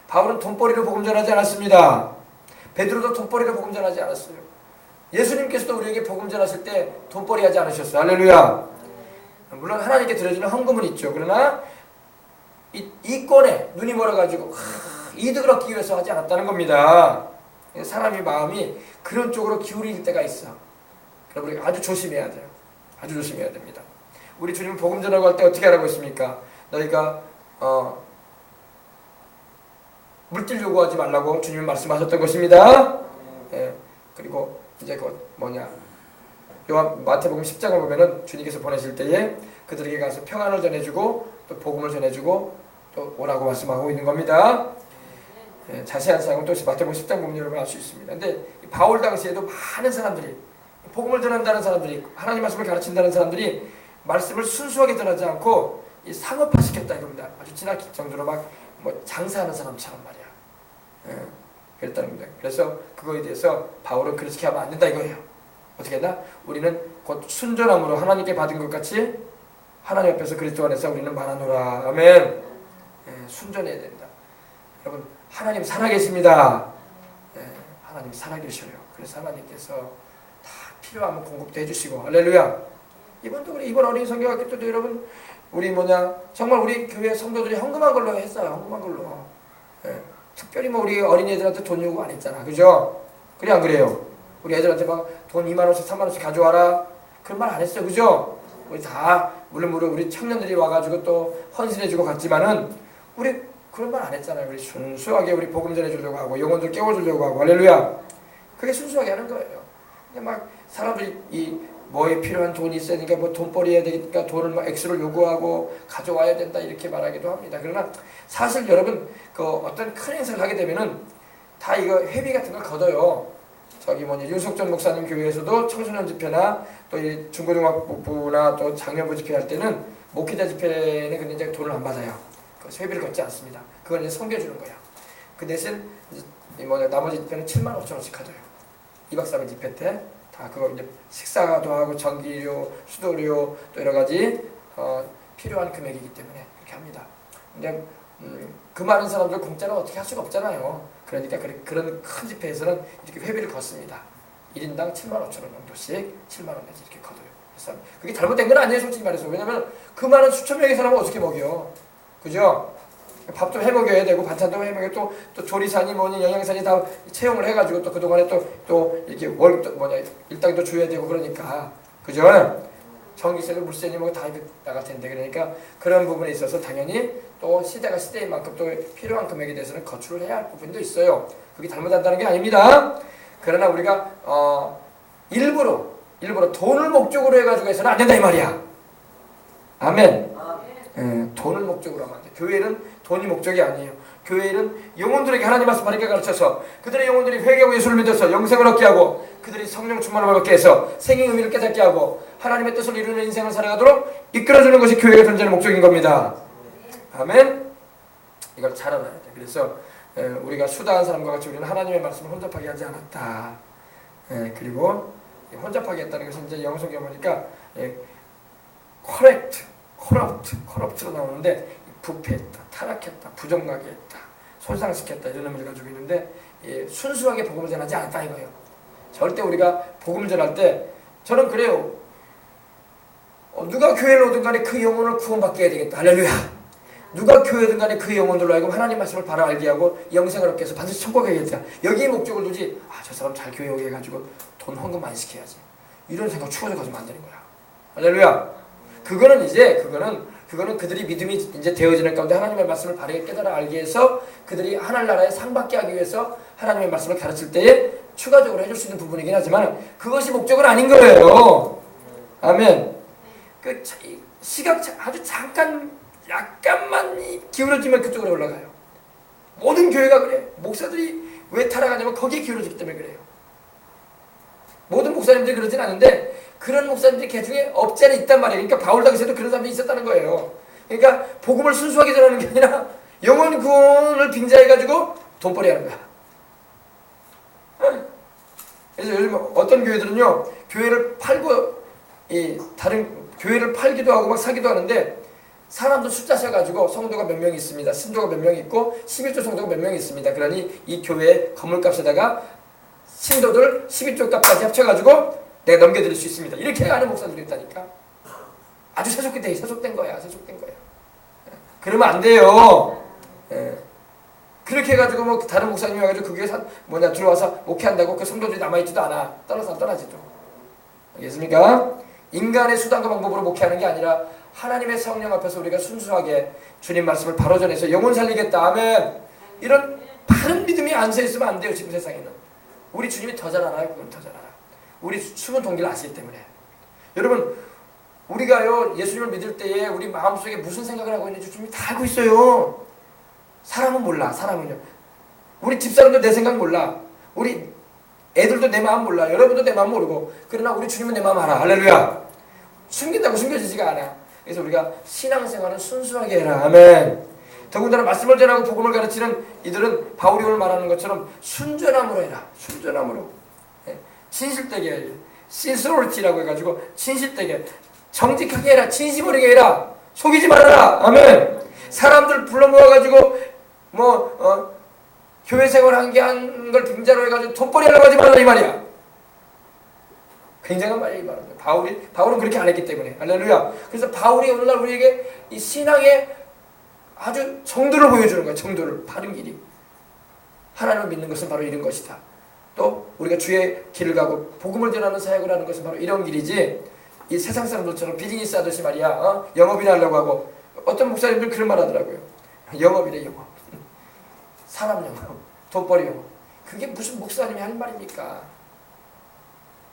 바울은 돈벌이로 복음 전하지 않았습니다. 베드로도 돈벌이로 복음 전하지 않았어요. 예수님께서도 우리에게 복음 전하실 때 돈벌이 하지 않으셨어요. 할렐루야. 물론 하나님께 드려지는 헌금은 있죠. 그러나 이권에 눈이 멀어가지고 이득을 얻기 위해서 하지 않았다는 겁니다. 사람의 마음이 그런 쪽으로 기울일 때가 있어. 그럼 우리가 아주 조심해야 돼요. 아주 조심해야 됩니다. 우리 주님 복음 전하고 할 때 어떻게 하라고 했습니까? 너희가 물질 요구하지 말라고 주님이 말씀하셨던 것입니다. 그리고 이제 마태복음 10장을 보면은 주님께서 보내실 때에 그들에게 가서 평안을 전해주고 또 복음을 전해주고 또 오라고 말씀하고 있는 겁니다. 자세한 사항은 또 마태복음 10장 보면 여러분 알 수 있습니다. 근데 바울 당시에도 많은 사람들이 복음을 전한다는 사람들이 하나님 말씀을 가르친다는 사람들이 말씀을 순수하게 전하지 않고 이 상업화시켰다 이겁니다. 아주 지나칠 정도로 막 뭐 장사하는 사람처럼 말이야. 그랬다는 겁니다. 그래서 그거에 대해서 바울은 그렇게 하면 안 된다 이거예요. 어떻게 했나? 우리는 곧 순전함으로 하나님께 받은 것 같이 하나님 앞에서 그리스도 안에서 우리는 말하노라. 아멘. 순전해야 된다. 여러분 하나님 살아계십니다. 하나님 살아계셔요. 그래서 하나님께서 다 필요하면 공급도 해주시고 할렐루야. 이번 어린이 성경학교 때도 여러분 우리 정말 우리 교회 성도들이 헌금한 걸로 했어요. 헌금한 걸로. 특별히 우리 어린이들한테 돈 요구 안 했잖아. 그죠? 그래 안 그래요? 우리 애들한테 막 돈 2만 원씩 3만 원씩 가져와라. 그런 말 안 했어요. 그죠? 우리 다 물론 우리 청년들이 와가지고 또 헌신해주고 갔지만은 우리 그런 말 안 했잖아요. 우리 순수하게 우리 복음 전해주려고 하고 영혼들 깨워주려고 하고 할렐루야. 그게 순수하게 하는 거예요. 근데 막 사람들이 뭐에 필요한 돈이 있으니까 뭐 돈벌이 해야 되니까 돈을 막 액수를 요구하고 가져와야 된다 이렇게 말하기도 합니다. 그러나 사실 여러분 그 어떤 큰 행사를 하게 되면은 다 이거 회비 같은 걸 걷어요. 윤석전 목사님 교회에서도 청소년 집회나 또 이 중고등학부나 또 장년부 집회 할 때는 목회자 집회는 근데 이제 돈을 안 받아요. 그래서 회비를 걷지 않습니다. 그건 이제 섬겨주는 거야. 그 대신 나머지 집회는 7만 5천 원씩 가져요. 2박 3일 집회 때. 다 그거 이제 식사도 하고 전기료, 수도료 또 여러 가지 필요한 금액이기 때문에 그렇게 합니다. 근데 그 많은 사람들 공짜로 어떻게 할 수가 없잖아요. 그러니까 그런 큰 집회에서는 이렇게 회비를 걷습니다. 1인당 7만 5천 원 정도씩 7만 원 내지 이렇게 걷어요. 그래서 그게 잘못된 건 아니에요, 솔직히 말해서. 왜냐면 그 많은 수천 명의 사람을 어떻게 먹여? 그죠? 밥도 해먹여야 되고 반찬도 해먹여 또 조리사니 영양사니 다 채용을 해가지고 또 그동안에 또 이렇게 월급도 일당도 줘야 되고 그러니까 그죠? 전기세도 물세니 다 나갈 텐데 그러니까 그런 부분에 있어서 당연히 또 시대가 시대인 만큼 또 필요한 금액에 대해서는 거출을 해야 할 부분도 있어요. 그게 잘못한다는 게 아닙니다. 그러나 우리가 일부러 돈을 목적으로 해가지고 해서는 안 된다 이 말이야. 아멘. 돈을 목적으로 하면 안 돼. 교회는 돈이 목적이 아니에요. 교회는 영혼들에게 하나님 말씀 바르게 가르쳐서 그들의 영혼들이 회개하고 예수를 믿어서 영생을 얻게 하고 그들이 성령 충만을 받게 해서 생의 의미를 깨닫게 하고 하나님의 뜻을 이루는 인생을 살아가도록 이끌어주는 것이 교회가 존재하는 목적인 겁니다. 아멘. 이걸 잘 알아야 돼. 그래서 우리가 수다한 사람과 같이 우리는 하나님의 말씀을 혼잡하게 하지 않았다. 그리고 혼잡하게 했다는 것은 이제 영어 성경에 보니까 corrupt로 나오는데 부패했다, 타락했다, 부정하게 했다, 손상시켰다 이런 의미를 가지고 있는데 순수하게 복음을 전하지 않았다 이거예요. 절대 우리가 복음을 전할 때 저는 그래요. 누가 교회를 오든 간에 그 영혼을 구원받게 해야 되겠다. 할렐루야. 누가 교회든 간에 그 영혼들로 하여금 하나님 말씀을 바로 알게 하고 영생을 얻게 해서 반드시 천국에 가겠다. 여기에 목적을 두지 저 사람 잘 교회 오게 해가지고 돈 헌금 많이 시켜야지. 이런 생각 추워져 가지고 안 되는 거야. 할렐루야. 그거는 그들이 믿음이 이제 되어지는 가운데 하나님의 말씀을 바르게 깨달아 알게 해서 그들이 하늘나라에 상받게 하기 위해서 하나님의 말씀을 가르칠 때에 추가적으로 해줄 수 있는 부분이긴 하지만 그것이 목적은 아닌 거예요. 아멘. 그 시각 아주 잠깐 약간만 기울어지면 그쪽으로 올라가요. 모든 교회가 그래. 목사들이 왜 타락하냐면 거기에 기울어지기 때문에 그래요. 모든 목사님들이 그러진 않은데 그런 목사님들이 개중에 없지 않아 있단 말이에요. 그러니까 바울 당시에도 그런 사람들이 있었다는 거예요. 그러니까 복음을 순수하게 전하는 게 아니라 영혼 구원을 빙자해가지고 돈벌이 하는 거야. 그래서 요즘 어떤 교회들은요, 교회를 팔고 다른 교회를 팔기도 하고 막 사기도 하는데 사람들 숫자 세가지고 성도가 몇 명 있습니다. 신도가 몇 명 있고 11조 성도가 몇 명 있습니다. 그러니 이 교회 건물값에다가 신도들 11조 값까지 합쳐가지고 내가 넘겨드릴 수 있습니다. 이렇게 하는 목사들이 있다니까. 아주 세속된 거야. 그러면 안 돼요. 그렇게 해가지고 뭐 다른 목사님이 와가지고 그 교회 들어와서 목회한다고 그 성도들이 남아있지도 않아. 떠나지도. 알겠습니까? 인간의 수단과 방법으로 목회하는 게 아니라 하나님의 성령 앞에서 우리가 순수하게 주님 말씀을 바로 전해서 영혼 살리겠다. 아멘. 이런 바른 믿음이 안 서 있으면 안 돼요. 지금 세상에는. 우리 주님이 더 잘 알아요. 그건 더 잘 알아. 우리 숨은 동기를 아시기 때문에. 여러분, 우리가요 예수님을 믿을 때에 우리 마음속에 무슨 생각을 하고 있는지 주님이 다 알고 있어요. 사람은 몰라. 사람은요. 우리 집사람도 내 생각 몰라. 우리 애들도 내 마음 몰라. 여러분도 내 마음 모르고. 그러나 우리 주님은 내 마음 알아. 할렐루야. 숨긴다고 숨겨지지가 않아. 그래서 우리가 신앙생활은 순수하게 해라. 아멘. 더군다나 말씀을 전하고 복음을 가르치는 이들은 바울이 오늘 말하는 것처럼 순전함으로 해라. 순전함으로. 진실되게 sincerity,라고 해가지고 진실되게 정직하게 해라. 진심 어리게 해라. 속이지 말아라. 아멘. 사람들 불러 모아가지고 교회 생활 한 걸 빙자로 해가지고 돈벌이 하려고 하지 말라 이 말이야. 굉장한 말이야 이 말은. 바울은 그렇게 안 했기 때문에. 할렐루야. 그래서 바울이 오늘날 우리에게 이 신앙의 아주 정도를 보여주는 거야. 정도를. 바른 길이. 하나님을 믿는 것은 바로 이런 것이다. 또 우리가 주의 길을 가고 복음을 전하는 사역을 하는 것은 바로 이런 길이지, 이 세상 사람들처럼 비즈니스 하듯이 말이야 영업이나 하려고 하고. 어떤 목사님들 그런 말 하더라고요. 영업이래. 영업. 사람 영업, 돈벌이 영업. 그게 무슨 목사님이 할 말입니까?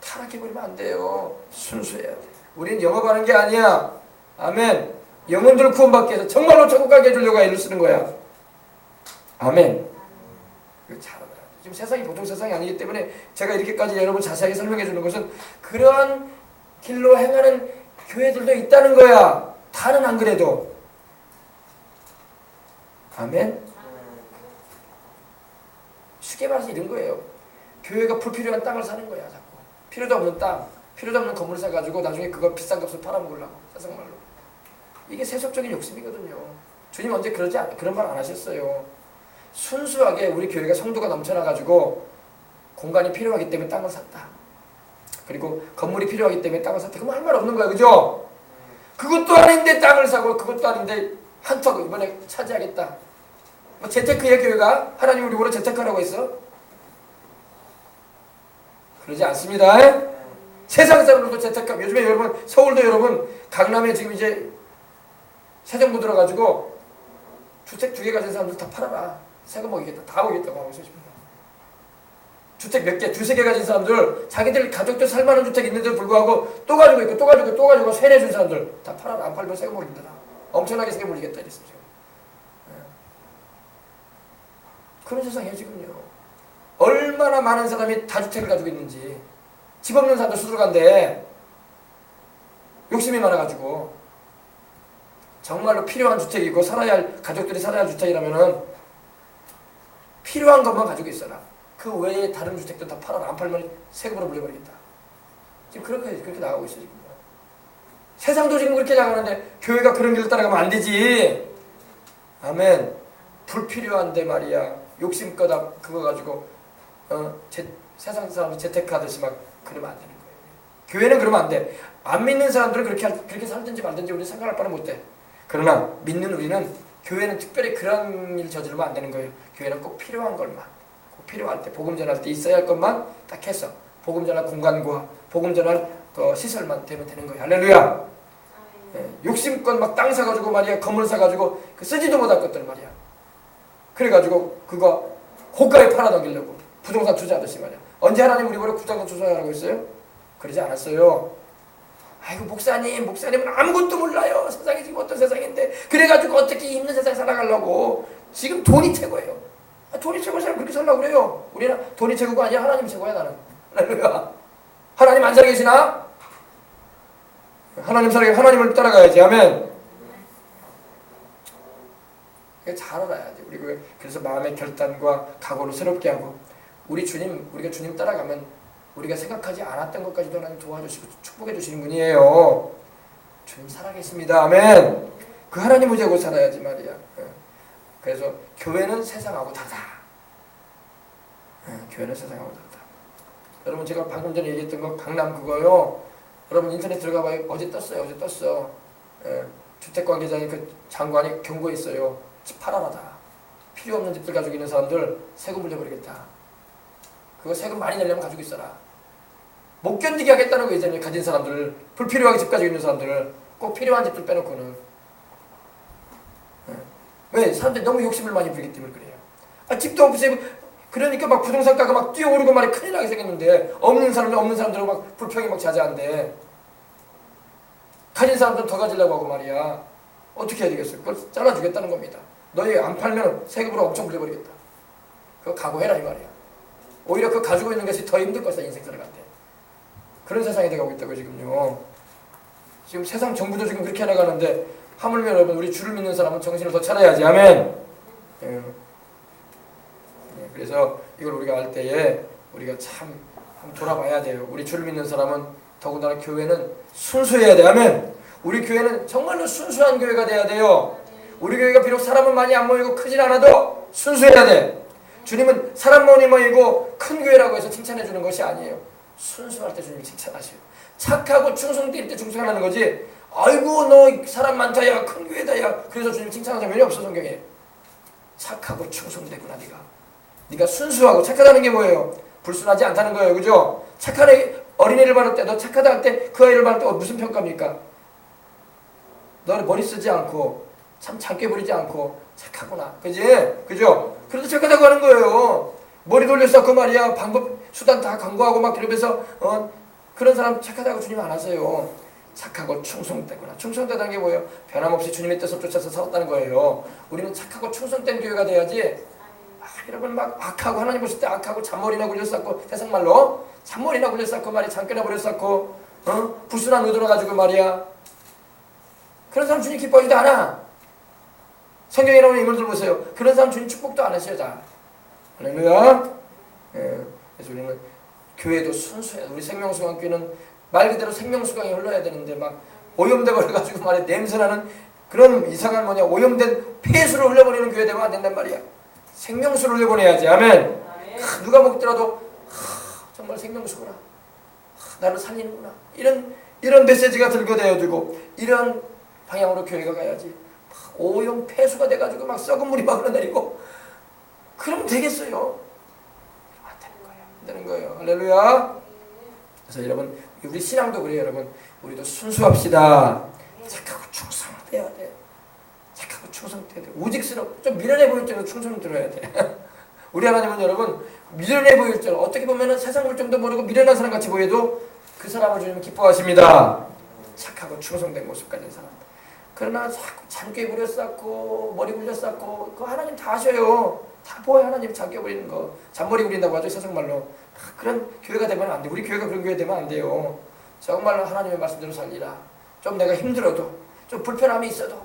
타락해버리면 안 돼요. 순수해야 돼. 우리는 영업하는 게 아니야. 아멘. 영혼들을 구원받게 해서 정말로 천국 가게 해주려고 애를 쓰는 거야. 아멘. 잘하더라. 지금 세상이 보통 세상이 아니기 때문에 제가 이렇게까지 여러분 자세하게 설명해 주는 것은 그러한 길로 행하는 교회들도 있다는 거야. 다는 안 그래도. 아멘. 쉽게 말해서 이런 거예요. 교회가 불필요한 땅을 사는 거야. 자꾸 필요도 없는 땅, 필요도 없는 건물 사가지고 나중에 그거 비싼 값을 팔아먹으려고. 세상말로. 이게 세속적인 욕심이거든요. 주님 언제 그런 말 안 하셨어요. 순수하게 우리 교회가 성도가 넘쳐나가지고 공간이 필요하기 때문에 땅을 샀다. 그리고 건물이 필요하기 때문에 땅을 샀다. 그럼 할 말 없는 거야. 그죠? 그것도 아닌데 땅을 사고, 그것도 아닌데 한턱 이번에 차지하겠다. 재테크의 교회가 하나님 우리 보러 재테크라고 했어? 그러지 않습니다. 세상 사람들도 재테크. 요즘에 여러분 서울도 여러분 강남에 지금 이제 세정부 들어가지고 주택 2개 가진 사람들 다 팔아라. 새거 먹이겠다. 다 먹이겠다고 하고 있습니다. 주택 몇 개, 2-3개 가진 사람들, 자기들 가족들 살만한 주택 있는데도 불구하고 또 가지고 있고 또 가지고 세뇌준 사람들 다 팔아라. 안 팔면 새거 먹인다. 엄청나게 새거 물리겠다 이랬습니다. 그런 세상이에요 지금요. 얼마나 많은 사람이 다주택을 가지고 있는지. 집 없는 사람도 수두룩한데 욕심이 많아가지고. 정말로 필요한 주택이고 가족들이 살아야 할 주택이라면은 필요한 것만 가지고 있어라. 그 외에 다른 주택들 다 팔아라. 안 팔면 세금으로 물려버리겠다. 지금 그렇게 나가고 있어요. 지금. 세상도 지금 그렇게 나가는데 교회가 그런 길을 따라가면 안 되지. 아멘. 불필요한데 말이야. 욕심껏 그거 가지고 세상 사람들 재테크하듯이 막 그러면 안 되는 거예요. 교회는 그러면 안 돼. 안 믿는 사람들은 그렇게 살든지 말든지 우리 생각할 바는 못 돼. 그러나 믿는 우리는 교회는 특별히 그런 일 저지르면 안 되는 거예요. 교회는 꼭 필요한 것만, 꼭 필요할 때, 복음 전할 때 있어야 할 것만 딱 해서 복음 전할 공간과 복음 전할 그 시설만 되면 되는 거예요. 할렐루야. 욕심껏 막 땅 사가지고 말이야, 건물 사가지고 그 쓰지도 못할 것들 말이야. 그래가지고 그거 고가에 팔아넘기려고 부동산 투자하듯이 말이야. 언제 하나님 우리 보러 부동산 투자하라고 했어요? 그러지 않았어요. 아이고 목사님은 아무것도 몰라요. 세상이 지금 어떤 세상인데 그래가지고 어떻게 힘든 세상 살아가려고. 지금 돈이 최고예요. 돈이 최고인 사람 그렇게 살라고 그래요. 우리는 돈이 최고가 아니야. 하나님이 최고야. 나는. 할렐루야. 하나님 안 살아계시나? 하나님을 따라가야지. 아멘. 잘 알아야 돼. 그래서 마음의 결단과 각오를 새롭게 하고 우리가 주님 따라가면 우리가 생각하지 않았던 것까지도 하나님 도와주시고 축복해 주시는 분이에요. 주님 살아계십니다. 아멘. 그 하나님 의지하고 살아야지 말이야. 그래서 교회는 세상하고 다르다. 교회는 세상하고 다르다. 여러분 제가 방금 전에 얘기했던 거 강남 그거요. 여러분 인터넷 들어가봐요. 어제 떴어. 주택관계장이 그 장관이 경고했어요. 집 팔아라 다. 필요 없는 집들 가지고 있는 사람들 세금 물려버리겠다. 그거 세금 많이 내려면 가지고 있어라. 못 견디게 하겠다는 거 있잖아요. 가진 사람들, 불필요하게 집 가지고 있는 사람들, 꼭 필요한 집들 빼놓고는. 왜? 사람들이 너무 욕심을 많이 부리기 때문에 그래요. 집도 없으면 그러니까 막 부동산가가 막 뛰어오르고 말이 큰일 나게 생겼는데 없는 사람들은 막 불평이 막 자자한데 가진 사람들은 더 가지려고 하고 말이야. 어떻게 해야 되겠어요? 그걸 잘라주겠다는 겁니다. 너희 안 팔면 세금으로 엄청 물려버리겠다. 그거 각오해라 이 말이야. 오히려 그 가지고 있는 것이 더 힘들 것이다. 인생 살아갈 때. 그런 세상이 돼가고 있다고 지금요. 지금 세상 정부도 지금 그렇게 해나가는데 하물며 여러분 우리 주를 믿는 사람은 정신을 더 차려야지. 아멘. 그래서 이걸 우리가 할 때에 우리가 참 한번 돌아봐야 돼요. 우리 주를 믿는 사람은 더군다나 교회는 순수해야 돼. 아멘. 우리 교회는 정말로 순수한 교회가 돼야 돼요. 우리 교회가 비록 사람은 많이 안 모이고 크진 않아도 순수해야 돼. 주님은 사람 많이 모이고 큰 교회라고 해서 칭찬해 주는 것이 아니에요. 순수할 때 주님이 칭찬하셔요. 착하고 충성될 때 충성하는 거지. 아이고 너 사람 많다 야 큰 교회다 야 그래서 주님 칭찬하는 장면이 없어 성경에. 착하고 충성되구나 네가 순수하고 착하다는 게 뭐예요? 불순하지 않다는 거예요. 그죠? 착한 어린애를 바를 때 너 착하다 할 때 그 아이를 바를 때 무슨 평가입니까? 너는 머리 쓰지 않고 참 작게 부리지 않고 착하구나. 그지? 그죠? 그래도 착하다고 하는 거예요. 머리 돌려서 그 말이야. 방법 수단 다 강구하고 막 그러면서 그런 사람 착하다고 주님 안 하세요. 착하고 충성되구나. 충성되다는 게 뭐예요? 변함없이 주님의 뜻을 쫓아서 살았다는 거예요. 우리는 착하고 충성된 교회가 돼야지. 여러분 막 악하고 하나님 보실 때 악하고 잔머리나 굴려쌌고 세상말로 잔머리나 굴려쌌고 말이야. 장깨나 버렸었고 불순한 의도로 가지고 말이야. 그런 사람 주님 기뻐하지도 않아. 성경에 나오는 인물들 보세요. 그런 사람 주님 축복도 안 하셔요. 다. 할렐루야. 그래서 우리는 교회도 순수해야 돼. 우리 생명수강교회는 말 그대로 생명수강이 흘러야 되는데 막 오염돼 버려가지고 말이야. 냄새나는 그런 이상한 오염된 폐수를 흘려버리는 교회 되면 안 된단 말이야. 생명수를 흘려보내야지. 아멘. 누가 먹더라도 정말 생명수구나. 나를 살리는구나. 이런 메시지가 들고 다녀지고 이런 방향으로 교회가 가야지. 오염 폐수가 돼가지고 막 썩은 물이 막 흘러내리고 그러면 되겠어요? 안 되는 거예요. 할렐루야. 그래서 여러분 우리 신앙도 그래요. 여러분 우리도 순수합시다. 착하고 충성돼야 돼. 착하고 충성돼야 돼. 우직스럽고 좀 미련해 보일 때는 충성 들어야 돼. 우리 하나님은 여러분 미련해 보일 때 어떻게 보면 세상 물정도 모르고 미련한 사람 같이 보여도 그 사람을 주님 기뻐하십니다. 착하고 충성된 모습 가진 사람. 그러나 자꾸 잔꾀 부렸었고 머리 굴렸었고 그거 하나님 다 하셔요. 다 보여. 하나님 잔꾀 부리는 거. 잔머리 굴린다고 하죠. 세상말로. 그런 교회가 되면 안 돼. 우리 교회가 그런 교회 되면 안 돼요. 정말로 하나님의 말씀대로 살리라. 좀 내가 힘들어도 좀 불편함이 있어도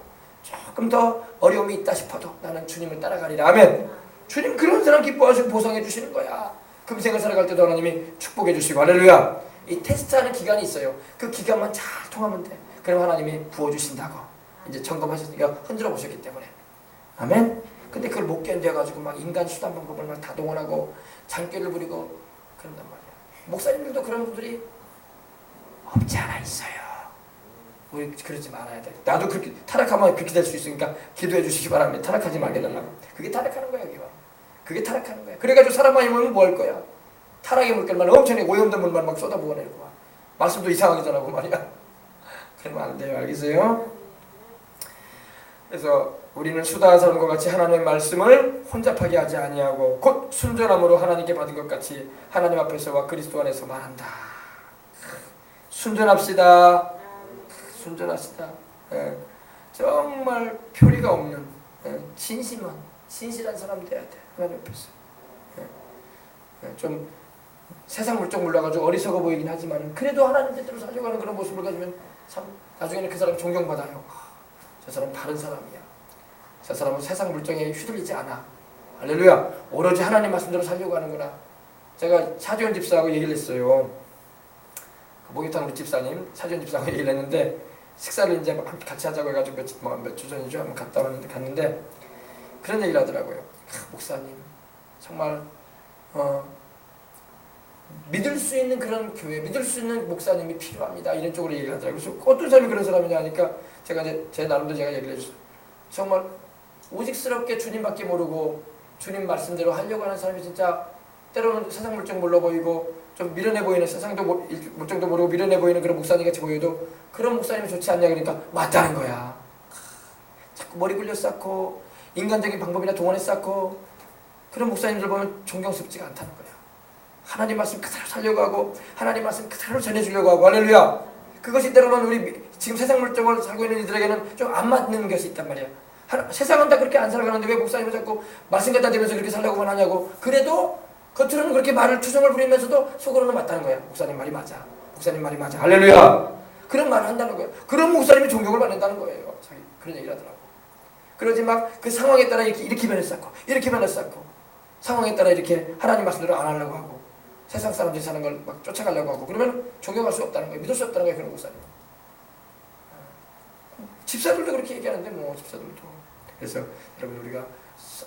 조금 더 어려움이 있다 싶어도 나는 주님을 따라가리라. 아멘. 주님 그런 사람 기뻐하시고 보상해 주시는 거야. 금생을 살아갈 때도 하나님이 축복해 주시고 할렐루야. 이 테스트하는 기간이 있어요. 그 기간만 잘 통하면 돼. 그럼 하나님이 부어주신다고 이제 점검하셨으니까 흔들어 보셨기 때문에 아멘. 근데 그걸 못 견뎌가지고 막 인간 수단 방법을 막 다 동원하고 장기를 부리고 그런단 말이야. 목사님들도 그런 분들이 없지 않아 있어요. 우리 그러지 말아야 돼. 나도 그렇게 타락하면 그렇게 될 수 있으니까 기도해 주시기 바랍니다. 타락하지 말게 달라고. 그게 타락하는 거야, 여기가. 그게 타락하는 거야. 그래가지고 사람 많이 모이면 뭐 할 거야? 타락의 물결만 엄청나게 오염된 물만 막 쏟아부어 내리고 막. 말씀도 이상하게 전하고 말이야. 그러면 안 돼요. 알겠어요? 그래서 우리는 수다한 사람과 같이 하나님의 말씀을 혼잡하게 하지 아니하고 곧 순전함으로 하나님께 받은 것 같이 하나님 앞에서와 그리스도 안에서 말한다. 순전합시다. 순전하시다. 예. 정말 표리가 없는 신실한 사람 돼야 돼. 하나님 앞에서. 예. 좀 세상 물정 몰라가지고 어리석어 보이긴 하지만 그래도 하나님 뜻대로 살려가는 그런 모습을 가지면 참 나중에는 그 사람이 존경받아요. 저 사람 다른 사람이야. 저 사람은 세상 물정에 휘둘리지 않아. 할렐루야. 오로지 하나님 말씀대로 살려고 하는구나. 제가 차지원 집사하고 얘기를 했어요. 목욕탕 우리 집사님 차지원 집사하고 얘기를 했는데 식사를 이제 같이 하자고 해가지고 몇 주 전이죠. 한번 갔는데 그런 얘기를 하더라고요. 목사님 정말 믿을 수 있는 그런 교회, 믿을 수 있는 목사님이 필요합니다. 이런 쪽으로 얘기를 하더라고요. 그래서 어떤 사람이 그런 사람이냐 하니까 제가 이제 제 나름대로 제가 얘기를 해줬어요. 정말 오직스럽게 주님밖에 모르고 주님 말씀대로 하려고 하는 사람이 진짜 때로는 세상 물정 몰라 보이고 좀 미련해 보이는 세상도 물정도 모르고 미련해 보이는 그런 목사님 같이 보여도 그런 목사님이 좋지 않냐 그러니까 맞다는 거야. 자꾸 머리 굴려 쌓고 인간적인 방법이나 동원해 쌓고 그런 목사님들 보면 존경스럽지가 않다는 거야. 하나님 말씀 그대로 살려고 하고 하나님 말씀 그대로 전해주려고 하고 할렐루야. 그것이 때로는 우리 지금 세상 물정을 살고 있는 이들에게는 좀 안 맞는 것이 있단 말이야. 세상은 다 그렇게 안 살아가는데 왜 목사님은 자꾸 말씀 갖다 대면서 그렇게 살려고만 하냐고. 그래도 겉으로는 그렇게 말을 투정을 부리면서도 속으로는 맞다는 거야. 목사님 말이 맞아. 목사님 말이 맞아. 할렐루야. 그런 말을 한다는 거예요. 그런 목사님이 존경을 받는다는 거예요. 자기 그런 얘기를 하더라고. 그러지 막 그 상황에 따라 이렇게 면을 쌓고 이렇게 면을 쌓고 상황에 따라 이렇게 하나님 말씀대로 안 하려고 하고 세상 사람들이 사는 걸 막 쫓아가려고 하고 그러면 존경할 수 없다는 거예요. 믿을 수 없다는 거예요. 그런 목사님. 집사들도 그렇게 얘기하는데 뭐 집사들도. 그래서 여러분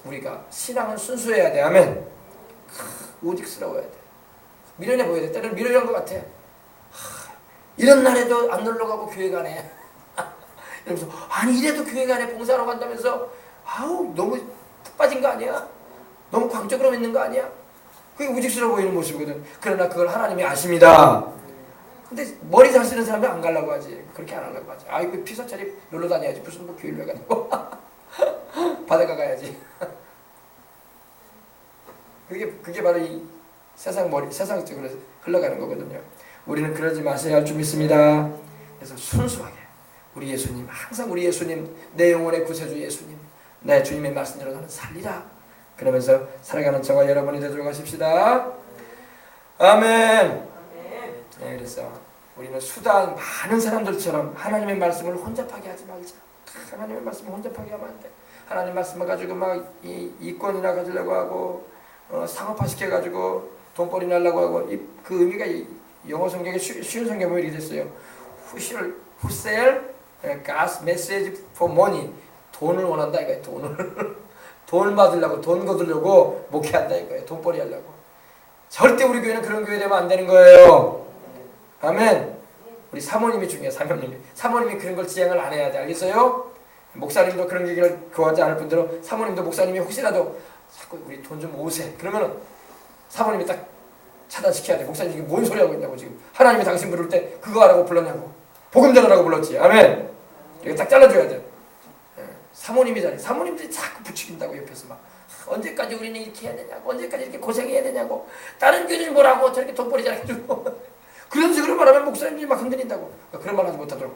우리가 신앙은 순수해야 돼. 아멘. 오직스러워야 돼. 미련해 보여야 돼. 때로는 미련한 것 같아. 이런 날에도 안 놀러 가고 교회 가네. 이러면서 아니 이래도 교회 가네 봉사하러 간다면서 아우 너무 푹 빠진 거 아니야? 너무 광적으로 믿는 거 아니야? 그게 우직스러워 보이는 모습이거든. 그러나 그걸 하나님이 아십니다. 근데 머리 잘 쓰는 사람은 안 가려고 하지. 그렇게 안 하려고 하지. 아이고 피서차리 놀러 다녀야지. 무슨 뭐 교회를 왜 가냐고. 바닷가 가야지. 그게 바로 이 세상적으로 흘러가는 거거든요. 우리는 그러지 마셔야 할 줄 믿습니다. 그래서 순수하게 우리 예수님, 항상 우리 예수님, 내 영혼의 구세주 예수님, 내 주님의 말씀대로 나는 살리라. 그러면서 살아가는 저와 여러분이 되도록 하십시다. 아멘. 네, 그래서 우리는 수단 많은 사람들처럼 하나님의 말씀을 혼잡하게 하지 말자. 하나님의 말씀을 혼잡하게 하면 안 돼. 하나님 말씀을 가지고 막 이권이나 가지려고 하고 상업화 시켜가지고 돈벌이 날려고 하고 그 의미가 영어 성경에 쉬운 성경에 이렇게 됐어요. Who sell God's message for money. 돈을 원한다 이거예요. 돈을 받으려고 돈 거두려고 목회한다 이거예요. 돈벌이 하려고. 절대 우리 교회는 그런 교회 되면 안 되는 거예요. 아멘. 우리 사모님이 중요해요. 사모님이 그런 걸 지향을 안 해야 돼. 알겠어요? 목사님도 그런 얘기를 좋아하지 않을 뿐더러 사모님도 목사님이 혹시라도 자꾸 우리 돈 좀 오세. 그러면은 사모님이 딱 차단시켜야 돼. 목사님 지금 뭔 소리 하고 있냐고 지금. 하나님이 당신 부를 때 그거 하라고 불렀냐고. 복음 전하라고 불렀지. 아멘. 이거 딱 잘라줘야 돼. 사모님이잖아요. 사모님들이 자꾸 부추긴다고 옆에서 막 언제까지 우리는 이렇게 해야 되냐고. 언제까지 이렇게 고생해야 되냐고. 다른 교회는 뭐라고 저렇게 돈벌이 잘해주고. 그런 식으로 말하면 목사님들이 막 흔들린다고. 그런 말 하지 못하도록.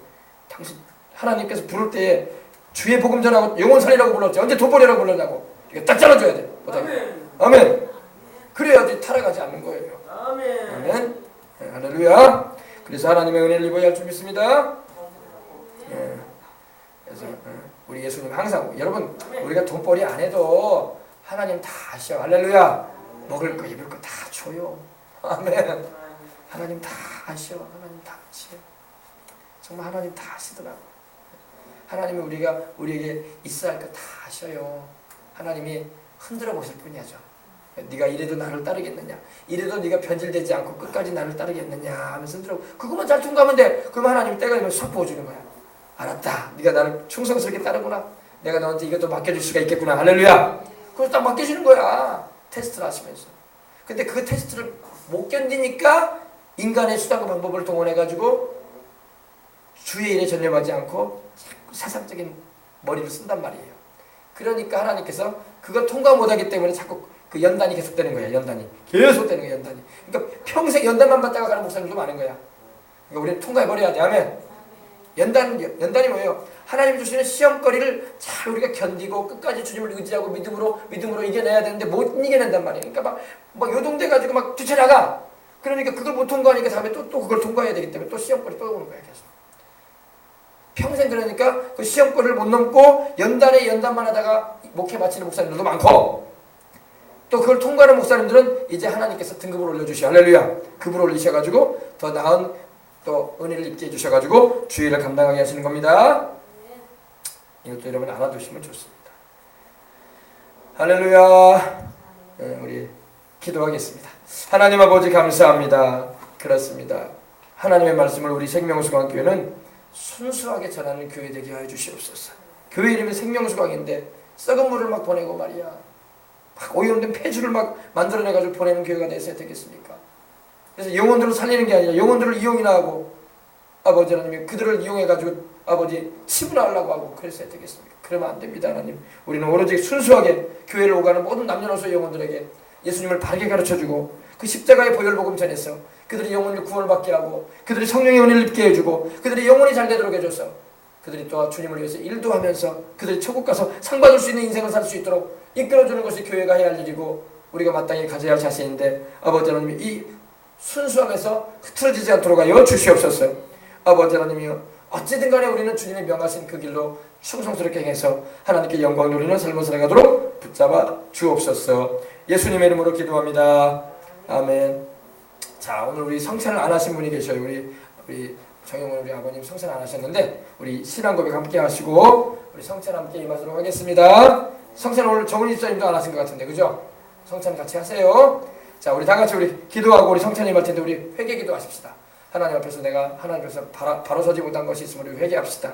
당신 하나님께서 부를 때에 주의 복음 전하고 영혼 살리라고 불렀지. 언제 돈벌이라고 불렀냐고. 이거 딱 잘라줘야 돼. 아멘. 아멘. 그래야지 타락하지 않는 거예요. 아멘. 아멘. 네, 할렐루야. 그래서 하나님의 은혜를 입어야 할 줄 믿습니다. 네. 그래서 우리 예수님 항상 여러분 우리가 돈벌이 안 해도 하나님 다 아셔. 할렐루야. 먹을 거 입을 거 다 줘요. 아멘. 하나님 다 아셔. 하나님 다 아셔. 정말 하나님 다 아시더라고. 하나님이 우리에게 있어야 할 거 다 아셔요. 하나님이 흔들어 보실 뿐이죠. 네가 이래도 나를 따르겠느냐, 이래도 네가 변질되지 않고 끝까지 나를 따르겠느냐 하면서 흔들어. 그것만 잘 통과하면 돼. 그러면 하나님이 때가 되면 쏙 부어주는 거야. 알았다. 네가 나를 충성스럽게 따르구나. 내가 너한테 이것도 맡겨줄 수가 있겠구나. 할렐루야. 그래서 딱 맡겨주는 거야. 테스트를 하시면서. 근데 그 테스트를 못 견디니까 인간의 수단과 방법을 동원해가지고 주의 일에 전념하지 않고 세상적인 머리를 쓴단 말이에요. 그러니까 하나님께서 그걸 통과 못하기 때문에 자꾸 그 연단이 계속되는 거야. 연단이 계속 되는 거야. 연단이. 그러니까 평생 연단만 받다가 가는 목사님도 많은 거야. 그러니까 우리는 통과해버려야 돼. 아멘. 연단이 뭐예요? 하나님이 주시는 시험거리를 잘 우리가 견디고 끝까지 주님을 의지하고 믿음으로 이겨내야 되는데 못 이겨낸단 말이에요. 그러니까 막 요동돼가지고 막 뒤쳐나가. 그러니까 그걸 못 통과하니까 다음에 또 그걸 통과해야 되기 때문에 또 시험거리 또 오는 거야. 계속. 평생 그러니까 그 시험거리를 못 넘고 연단만 하다가 목회 마치는 목사님들도 많고, 또 그걸 통과하는 목사님들은 이제 하나님께서 등급을 올려주셔. 할렐루야. 급을 올리셔가지고 더 나은 또 은혜를 입게 해주셔가지고 주의를 감당하게 하시는 겁니다. 이것도 여러분 알아두시면 좋습니다. 할렐루야. 우리 기도하겠습니다. 하나님 아버지 감사합니다. 그렇습니다. 하나님의 말씀을 우리 생명수강교회는 순수하게 전하는 교회 되게 하여 주시옵소서. 교회 이름이 생명수강인데 썩은 물을 막 보내고 말이야, 막 오염된 폐주를 막 만들어내가지고 보내는 교회가 되어야 되겠습니까? 그래서 영혼들을 살리는 게 아니라 영혼들을 이용이나 하고 아버지 하나님 그들을 이용해가지고 아버지 치부하려고 하고 그랬어야 되겠습니까? 그러면 안 됩니다. 하나님, 우리는 오로지 순수하게 교회를 오가는 모든 남녀노소 영혼들에게 예수님을 바르게 가르쳐주고 그 십자가의 보혈복음 전해서 그들이 영혼을 구원을 받게 하고 그들이 성령의 은혜를 입게 해주고 그들이 영혼이 잘 되도록 해줘서 그들이 또 주님을 위해서 일도 하면서 그들이 천국 가서 상 받을 수 있는 인생을 살 수 있도록 이끌어주는 것이 교회가 해야 할 일이고 우리가 마땅히 가져야 할 자세인데, 아버지 하나님 이 순수함에서 흐트러지지 않도록 하여 주시옵소서. 아버지 하나님이여, 어찌든 간에 우리는 주님이 명하신 그 길로 충성스럽게 행해서 하나님께 영광 누리는 삶을 살아가도록 붙잡아 주옵소서. 예수님의 이름으로 기도합니다. 아멘. 자, 오늘 우리 성찬을 안 하신 분이 계셔요. 우리 정영훈 우리 아버님 성찬 안 하셨는데 우리 신앙 고백 함께 하시고 우리 성찬 함께 임하도록 하겠습니다. 성찬 오늘 정훈이 집사님도 안 하신 것 같은데, 그죠? 성찬 같이 하세요. 자, 우리 다 같이 우리 기도하고 우리 성찬 임할 텐데 우리 회개 기도하십시다. 하나님 앞에서 내가 하나님 앞에서 바로 서지 못한 것이 있으면 우리 회개합시다.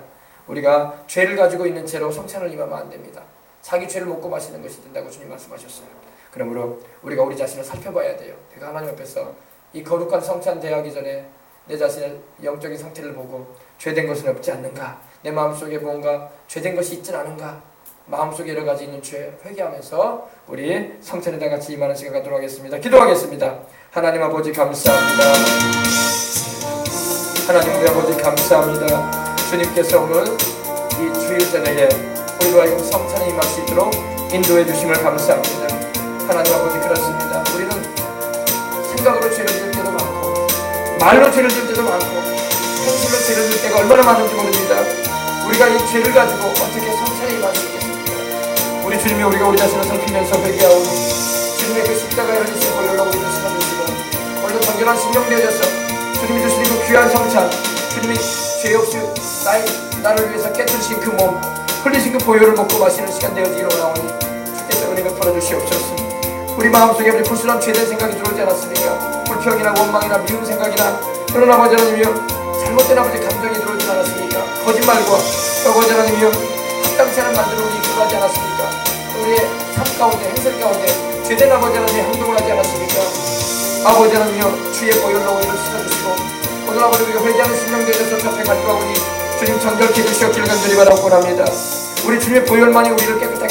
우리가 죄를 가지고 있는 채로 성찬을 임하면 안 됩니다. 자기 죄를 먹고 마시는 것이 된다고 주님 말씀하셨어요. 그러므로 우리가 우리 자신을 살펴봐야 돼요. 내가 하나님 앞에서 이 거룩한 성찬 대하기 전에 내 자신의 영적인 상태를 보고 죄된 것은 없지 않는가, 내 마음속에 뭔가 죄된 것이 있진 않은가, 마음속에 여러 가지 있는 죄 회개하면서 우리 성찬에 다 같이 임하는 시간 갖도록 하겠습니다. 기도하겠습니다. 하나님 아버지 감사합니다. 하나님 우리 아버지 감사합니다. 주님께서 오늘 이 주일 저녁에 우리로 하여금 성찬에 임할 수 있도록 인도해 주심을 감사합니다. 하나님 아버지 그렇습니다. 우리는 생각으로 죄를 지을 때도 많고 말로 죄를 지을 때도 많고 행실로 죄를 지을 때가 얼마나 많은지 모릅니다. 우리가 이 죄를 가지고 어떻게 성찬에 임할 수 있겠습니까? 우리 주님이 우리가 우리 자신을 살피면서 회개하오니 주님의 그 십자가에 흘리신 보혈로 우리를 씻어주시고 오늘도 정결한 심령 되어져서 주님이 주시는 그 귀한 성찬, 주님이 죄 없이 나를 위해서 깨뜨리신 그 몸, 흘리신 그 보혈을 먹고 마시는 시간 되어지기를 원하오니 주께서 은혜를 풀어주시옵소서. 우리 마음속에 우리 불순한 죄된 생각이 들어오지 않았습니까? 불평이나 원망이나 미운 생각이나 그런 아버지 하나님이여 잘못된 아버지 감정이 들어오지 않았습니까? 거짓말과 아버지 하나님이여 합당치 않은 말들을 우리 이끌어가지 않았습니까? 우리의 삶 가운데 행실 가운데 죄된 아버지 하나님의 행동을 하지 않았습니까? 아버지 하나님이여 주의 보혈로 우리를 씻어주시고 오늘 아버지 우리가 회개하는 심령 되어서 주 앞에 가져가오니 주님 정결케 해주시옵기를 간절히 바라옵곤 합니다. 우리 주님의 보혈만이 우리를 깨끗하게